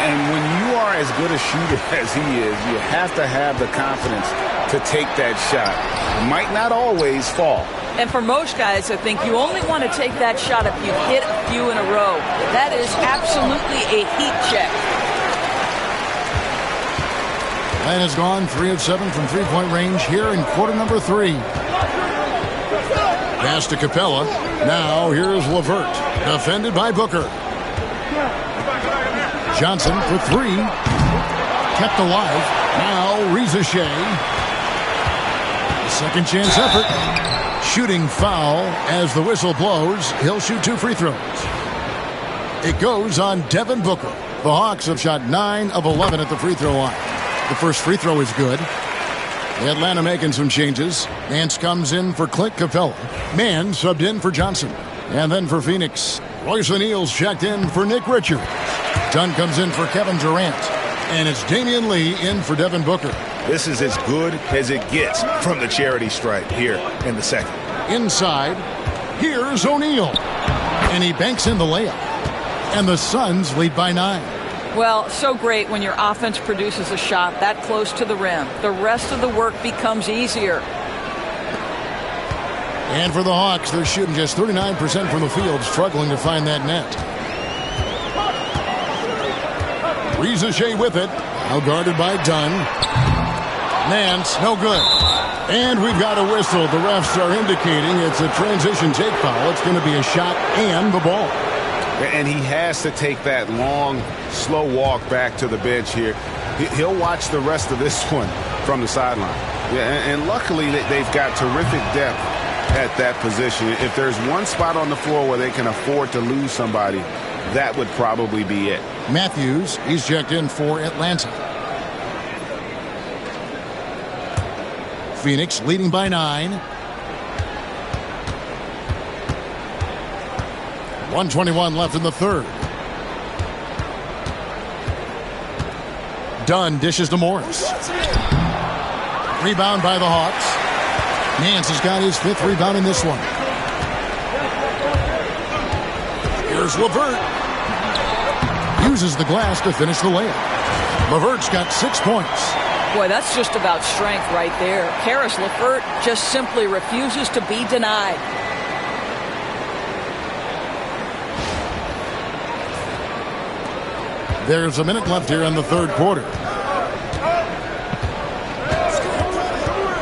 And when you are as good a shooter as he is, you have to have the confidence to take that shot. It might not always fall. And for most guys, I think you only want to take that shot if you hit a few in a row. That is absolutely a heat check. Len has gone 3 of 7 from three-point range here in quarter number 3. Pass to Capella. Now here's LeVert. Defended by Booker. Johnson for 3. Kept alive. Now Reza Shea. Second chance effort. Shooting foul as the whistle blows. He'll shoot 2 free throws. It goes on Devin Booker. The Hawks have shot 9 of 11 at the free throw line. The first free throw is good. Atlanta making some changes. Nance comes in for Clint Capella. Mann subbed in for Johnson. And then for Phoenix, Royce O'Neal's checked in for Nick Richards. Dunn comes in for Kevin Durant. And it's Damian Lee in for Devin Booker. This is as good as it gets from the charity stripe here in the second. Inside, here's O'Neal. And he banks in the layup. And the Suns lead by 9. Well, so great when your offense produces a shot that close to the rim. The rest of the work becomes easier. And for the Hawks, they're shooting just 39% from the field, struggling to find that net. Reza Shea with it. Now guarded by Dunn. Nance, no good. And we've got a whistle. The refs are indicating it's a transition take foul. It's going to be a shot and the ball. And he has to take that long, slow walk back to the bench here. He'll watch the rest of this one from the sideline. Yeah, and luckily they've got terrific depth at that position. If there's one spot on the floor where they can afford to lose somebody, that would probably be it. Matthews, he's checked in for Atlanta. Phoenix leading by 9. 1:21 left in the third. Dunn dishes to Morris. Rebound by the Hawks. Nance has got his 5th rebound in this one. Here's LeVert. Uses the glass to finish the layup. LeVert's got 6 points. Boy, that's just about strength right there. Caris LeVert just simply refuses to be denied. There's a minute left here in the third quarter.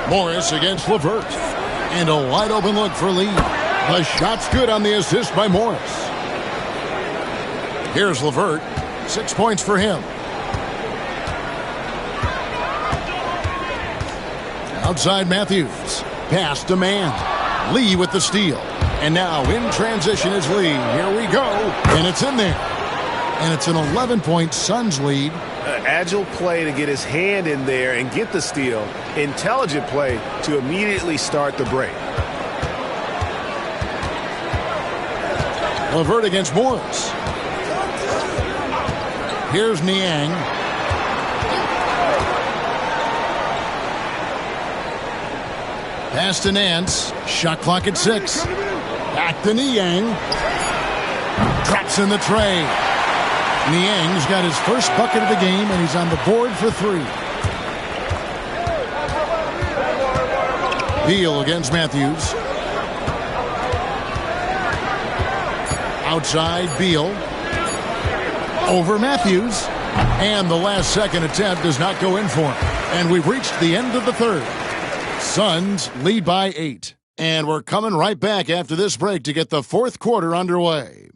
Morris against LeVert. And a wide open look for Lee. The shot's good on the assist by Morris. Here's LeVert. 6 points for him. Outside Matthews. Pass to Mann. Lee with the steal. And now in transition is Lee. Here we go. And it's in there. And it's an 11-point Suns lead. Agile play to get his hand in there and get the steal. Intelligent play to immediately start the break. LeVert against Morris. Here's Niang. Pass to Nance. Shot clock at 6. Back to Niang. Drops in the tray. Niang's got his first bucket of the game, and he's on the board for 3. Beal against Matthews. Outside Beal. Over Matthews. And the last-second attempt does not go in for him. And we've reached the end of the third. Suns lead by 8. And we're coming right back after this break to get the fourth quarter underway.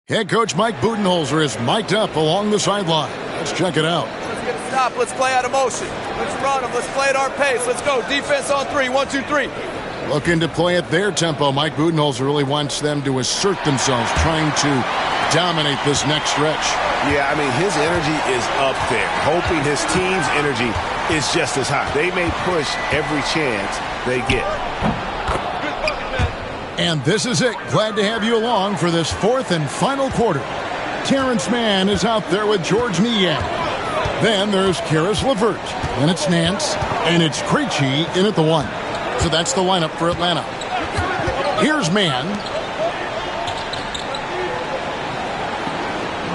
Head coach Mike Budenholzer is mic'd up along the sideline. Let's check it out. Let's get a stop. Let's play out of motion. Let's run them. Let's play at our pace. Let's go. Defense on 3. 1, 2, 3. Looking to play at their tempo. Mike Budenholzer really wants them to assert themselves, trying to dominate this next stretch. Yeah, I mean, his energy is up there, hoping his team's energy is just as high. They may push every chance they get. And this is it. Glad to have you along for this fourth and final quarter. Terrence Mann is out there with Georges Niang. Then there's Caris LeVert. Then it's Nance. And it's Krejci in at the 1. So that's the lineup for Atlanta. Here's Mann.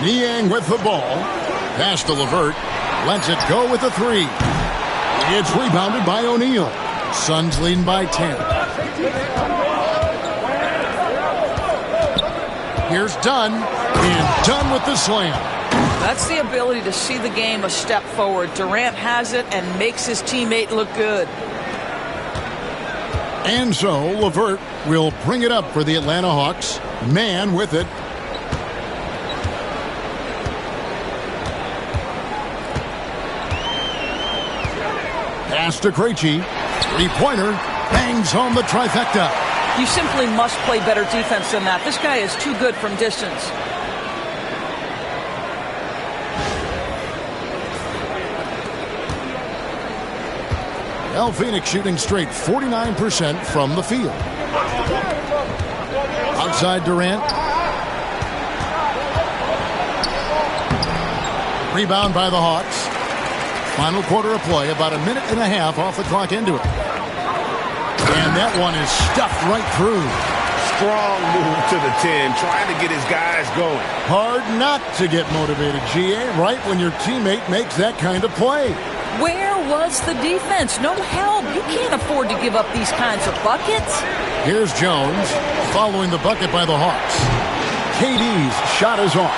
Niang with the ball. Pass to LeVert. Lets it go with the 3. It's rebounded by O'Neal. Suns leading by 10. Here's Dunn, and Dunn with the slam. That's the ability to see the game a step forward. Durant has it and makes his teammate look good. And so LeVert will bring it up for the Atlanta Hawks. Mann with it. Pass to Krejci. Three-pointer. Bangs home the trifecta. You simply must play better defense than that. This guy is too good from distance. Well, Phoenix shooting straight 49% from the field. Outside Durant. Rebound by the Hawks. Final quarter of play, about a minute and a half off the clock into it. And that one is stuffed right through. Strong move to the 10, trying to get his guys going. Hard not to get motivated, GA, right when your teammate makes that kind of play. Where was the defense? No help. You can't afford to give up these kinds of buckets. Here's Jones following the bucket by the Hawks. KD's shot is off.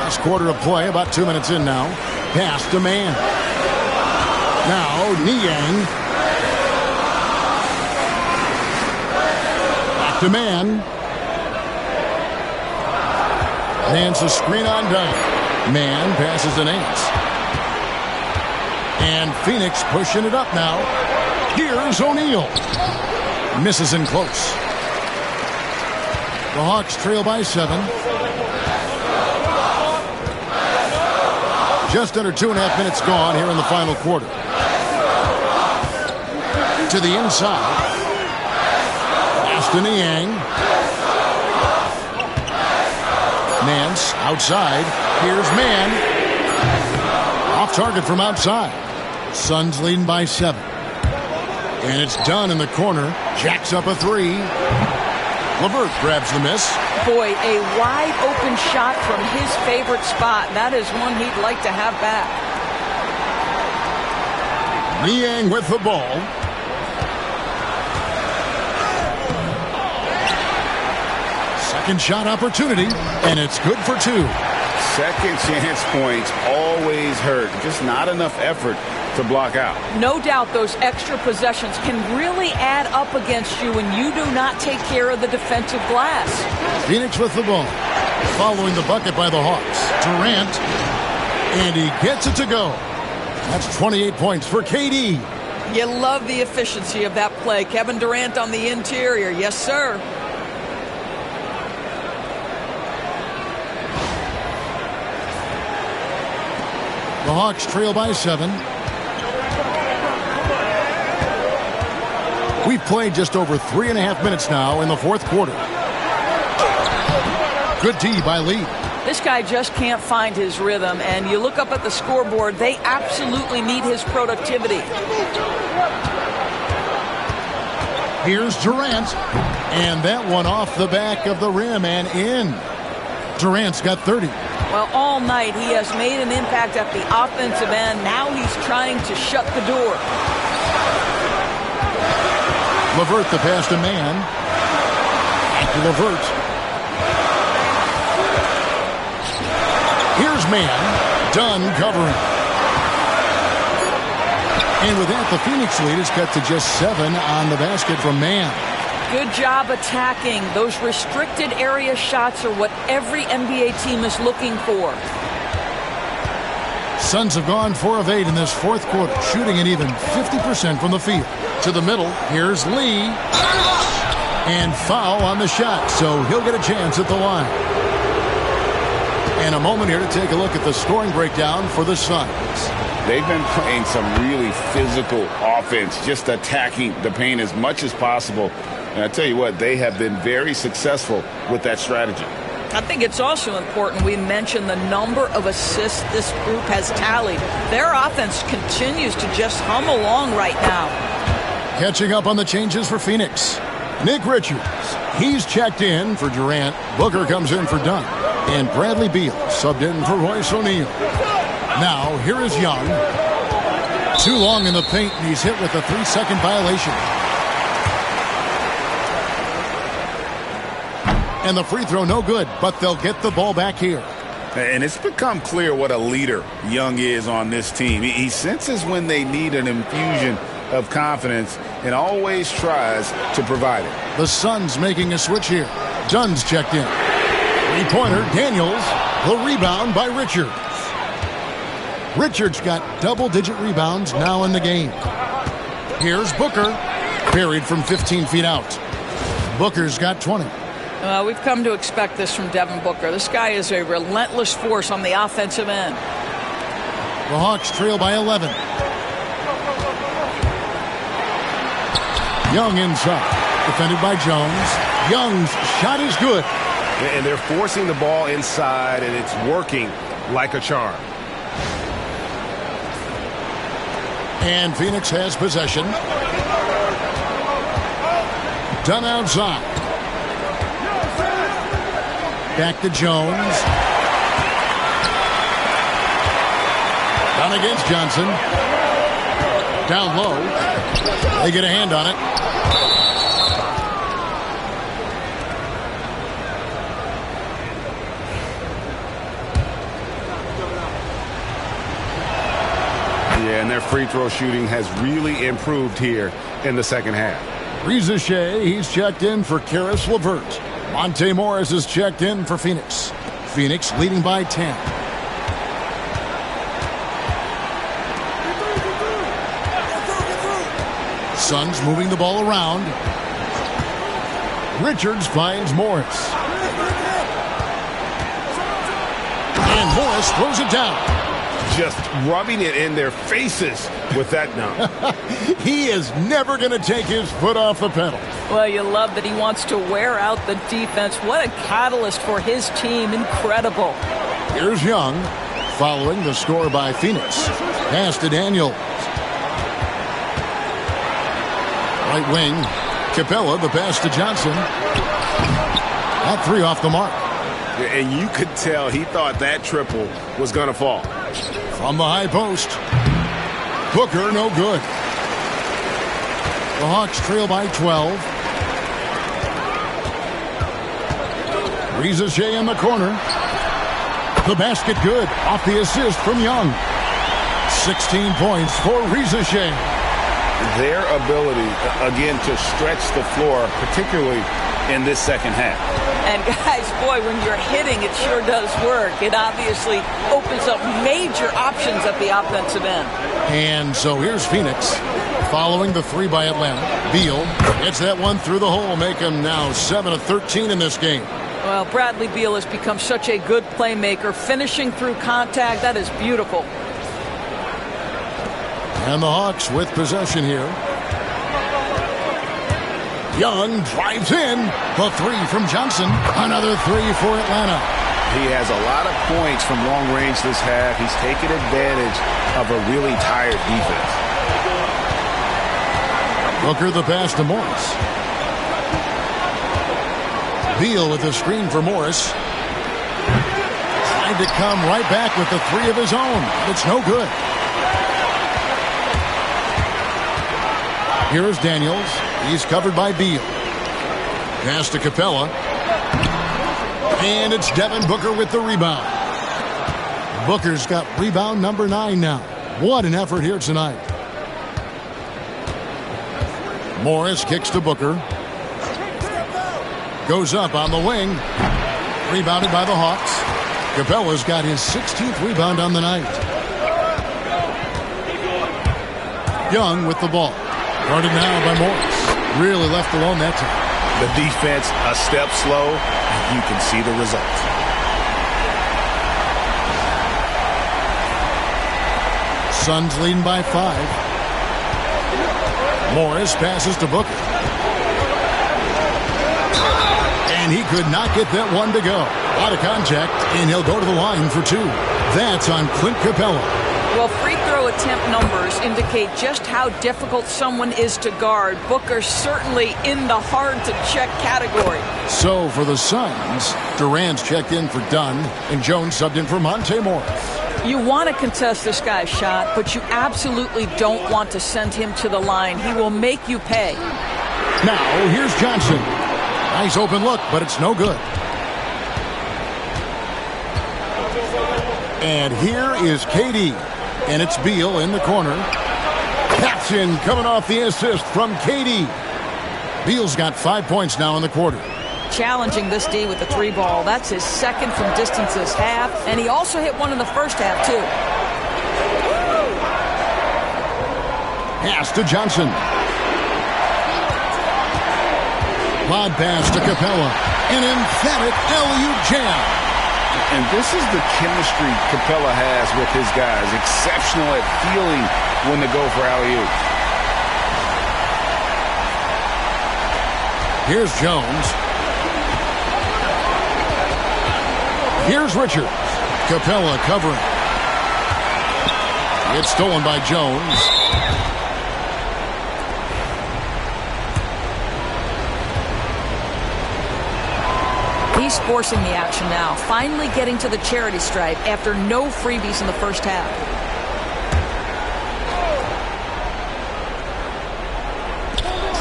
Last quarter of play, about 2 minutes in now. Pass to Mann. Now, Niang. Back to Mann. Nance a screen on Dunn. Mann passes to Nance. And Phoenix pushing it up now. Here's O'Neal. Misses in close. The Hawks trail by 7. Just under 2.5 minutes gone here in the final quarter. To the inside. Pass to Niang. Nance outside. Here's Mann. Off target from outside. Suns leading by 7. And it's Dunn in the corner. Jacks up a 3. LeVert grabs the miss. Boy, a wide open shot from his favorite spot. That is one he'd like to have back. Niang with the ball. Second shot opportunity, and it's good for 2. Second chance points always hurt. Just not enough effort to block out. No doubt those extra possessions can really add up against you when you do not take care of the defensive glass. Phoenix with the ball. Following the bucket by the Hawks. Durant. And he gets it to go. That's 28 points for KD. You love the efficiency of that play. Kevin Durant on the interior. Yes, sir. The Hawks trail by 7. We've played just over 3.5 minutes now in the fourth quarter. Good D by Lee. This guy just can't find his rhythm, and you look up at the scoreboard, they absolutely need his productivity. Here's Durant, and that one off the back of the rim and in. Durant's got 30. Well, all night he has made an impact at the offensive end. Now he's trying to shut the door. LeVert the pass to Mann. Back to LeVert. Here's Mann. Dunn covering. And with that, the Phoenix lead is cut to just 7 on the basket from Mann. Good job attacking. Those restricted area shots are what every NBA team is looking for. Suns have gone 4 of 8 in this fourth quarter, shooting an even 50% from the field. To the middle, here's Lee. And foul on the shot, so he'll get a chance at the line. And a moment here to take a look at the scoring breakdown for the Suns. They've been playing some really physical offense, just attacking the paint as much as possible. And I tell you what, they have been very successful with that strategy. I think it's also important we mention the number of assists this group has tallied. Their offense continues to just hum along right now. Catching up on the changes for Phoenix. Nick Richards, he's checked in for Durant. Booker comes in for Dunn. And Bradley Beal subbed in for Royce O'Neal. Now, here is Young. Too long in the paint, and he's hit with a 3-second violation. And the free throw no good, but they'll get the ball back here. And it's become clear what a leader Young is on this team. He senses when they need an infusion of confidence and always tries to provide it. The Suns making a switch here. Dunn's checked in. Three-pointer, Daniels. The rebound by Richards. Richards got double-digit rebounds now in the game. Here's Booker. Buried from 15 feet out. Booker's got 20. We've come to expect this from Devin Booker. This guy is a relentless force on the offensive end. The Hawks trail by 11. Young inside. Defended by Jones. Young's shot is good. And they're forcing the ball inside, and it's working like a charm. And Phoenix has possession. Dunn outside. Back to Jones. Down against Johnson. Down low. They get a hand on it. Yeah, and their free throw shooting has really improved here in the second half. Reza Shea, he's checked in for Karis LeVert. Monte Morris is checked in for Phoenix. Phoenix leading by 10. Suns moving the ball around. Richards finds Morris. And Morris throws it down. Just rubbing it in their faces with that dunk. He is never going to take his foot off the pedal. Well, you love that he wants to wear out the defense. What a catalyst for his team. Incredible. Here's Young following the score by Phoenix. Pass to Daniels. Right wing. Capella, the pass to Johnson. That three off the mark. And you could tell he thought that triple was going to fall. From the high post. Booker, no good. The Hawks trail by 12. Reza Shea in the corner. The basket good. Off the assist from Young. 16 points for Reza Shea. Their ability, again, to stretch the floor, particularly in this second half. And guys, boy, when you're hitting, it sure does work. It obviously opens up major options at the offensive end. And so here's Phoenix following the three by Atlanta. Beal gets that one through the hole, make him now 7 of 13 in this game. Well, Bradley Beal has become such a good playmaker, finishing through contact. That is beautiful. And the Hawks with possession here. Young drives in. The three from Johnson. Another three for Atlanta. He has a lot of points from long range this half. He's taken advantage of a really tired defense. Booker the pass to Morris. Beal with the screen for Morris. tried to come right back with the three of his own. It's no good. Here is Daniels. He's covered by Beal. Pass to Capella. And it's Devin Booker with the rebound. Booker's got rebound number 9 now. What an effort here tonight. Morris kicks to Booker. Goes up on the wing. Rebounded by the Hawks. Capella's got his 16th rebound on the night. Young with the ball. Guarded now by Morris. Really left alone that time. The defense a step slow, and you can see the result. Suns leading by 5. Morris passes to Booker. And he could not get that one to go. Out of contact, and he'll go to the line for 2. That's on Clint Capella. Well, free throw attempt numbers indicate just how difficult someone is to guard. Booker's certainly in the hard-to-check category. So for the Suns, Durant's checked in for Dunn, and Jones subbed in for Monte Morris. You want to contest this guy's shot, but you absolutely don't want to send him to the line. He will make you pay. Now, here's Johnson. Nice open look, but it's no good. And here is KD. And it's Beal in the corner. Paxson coming off the assist from KD. Beal's got 5 points now in the quarter. Challenging this D with the 3 ball. That's his second from distance this half. And he also hit one in the first half, too. Pass to Johnson. Lob pass to Capella. An emphatic alley-oop jam. And this is the chemistry Capella has with his guys. Exceptional at feeling when to go for alley-oops. Here's Jones. Here's Richards. Capella covering. It's stolen by Jones. He's forcing the action now, finally getting to the charity stripe after no freebies in the first half.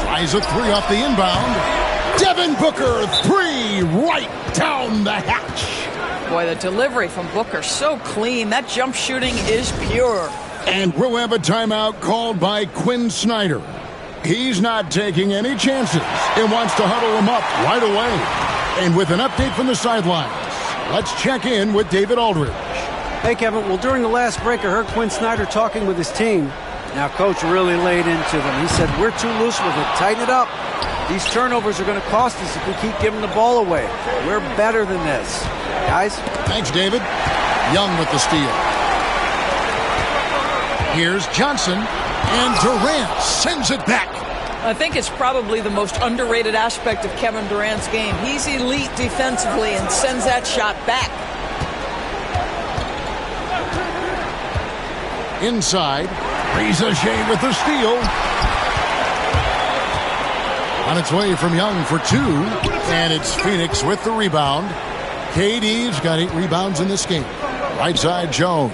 Tries a 3 off the inbound. Devin Booker, 3 right down the hatch. Boy, the delivery from Booker so clean. That jump shooting is pure. And we'll have a timeout called by Quinn Snyder. He's not taking any chances and wants to huddle him up right away. And with an update from the sidelines, let's check in with David Aldridge. Hey, Kevin. Well, during the last break, I heard Quinn Snyder talking with his team. Now, Coach really laid into them. He said, we're too loose with it. Tighten it up. These turnovers are going to cost us if we keep giving the ball away. We're better than this. Guys? Thanks, David. Young with the steal. Here's Johnson. And Durant sends it back. I think it's probably the most underrated aspect of Kevin Durant's game. He's elite defensively and sends that shot back. Inside, Rizachet with the steal. On its way from Young for 2, and it's Phoenix with the rebound. KD's got 8 rebounds in this game. Right side, Jones.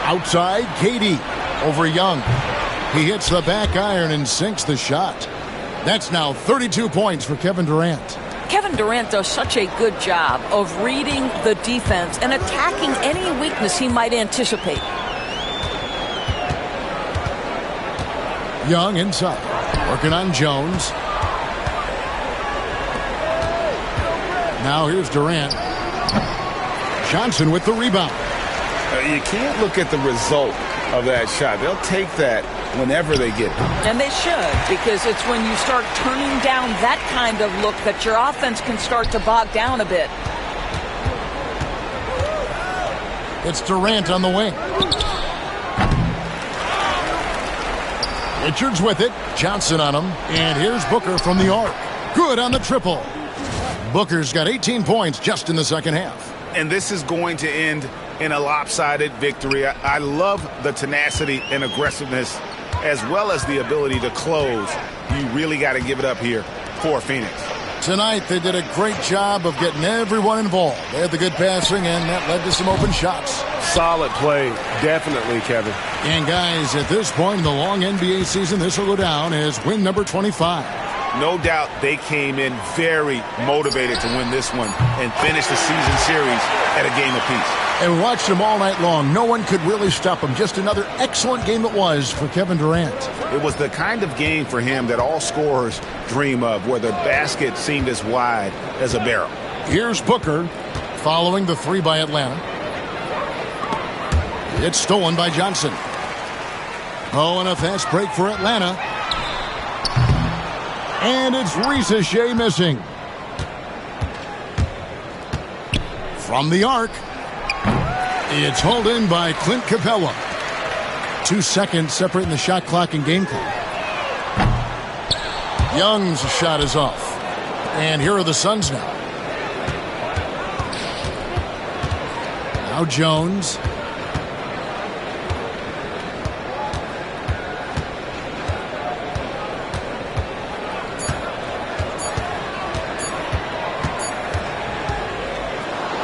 Outside, KD. Over Young. He hits the back iron and sinks the shot. That's now 32 points for Kevin Durant. Kevin Durant does such a good job of reading the defense and attacking any weakness he might anticipate. Young inside. Working on Jones. Now here's Durant. Johnson with the rebound. You can't look at the result of that shot. They'll take that whenever they get it. And they should, because it's when you start turning down that kind of look that your offense can start to bog down a bit. It's Durant on the wing. Richards with it. Johnson on him. And here's Booker from the arc. Good on the triple. Booker's got 18 points just in the second half. And this is going to end in a lopsided victory. I love the tenacity and aggressiveness as well as the ability to close. You really got to give it up here for Phoenix. Tonight, they did a great job of getting everyone involved. They had the good passing, and that led to some open shots. Solid play, definitely, Kevin. And guys, at this point in the long NBA season, this will go down as win number 25. No doubt they came in very motivated to win this one and finish the season series at a game apiece. And watched them all night long. No one could really stop them. Just another excellent game it was for Kevin Durant. It was the kind of game for him that all scorers dream of, where the basket seemed as wide as a barrel. Here's Booker following the three by Atlanta. It's stolen by Johnson. Oh, and a fast break for Atlanta. And it's Reese Shea missing. From the arc, it's hauled in by Clint Capella. 2 seconds separating the shot clock and game clock. Young's shot is off. And here are the Suns now. Now Jones.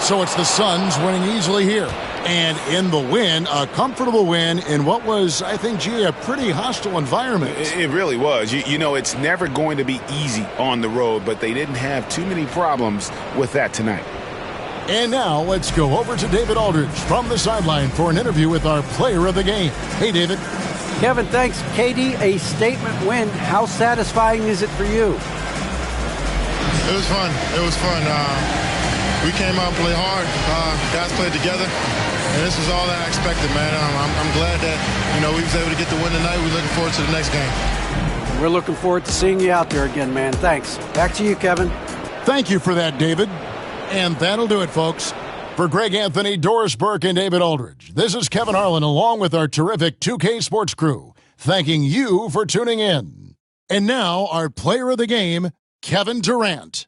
So it's the Suns winning easily here. And in the win, a comfortable win in what was, I think, a pretty hostile environment. It really was. You know, it's never going to be easy on the road, but they didn't have too many problems with that tonight. And now let's go over to David Aldridge from the sideline for an interview with our player of the game. Hey, David. Kevin, thanks. KD, a statement win. How satisfying is it for you? It was fun. It was fun. We came out and played hard. Guys played together, and this is all that I expected, man. I'm glad that, we was able to get the win tonight. We're looking forward to the next game. We're looking forward to seeing you out there again, man. Thanks. Back to you, Kevin. Thank you for that, David. And that'll do it, folks. For Greg Anthony, Doris Burke, and David Aldridge, this is Kevin Harlan along with our terrific 2K Sports crew, thanking you for tuning in. And now, our player of the game, Kevin Durant.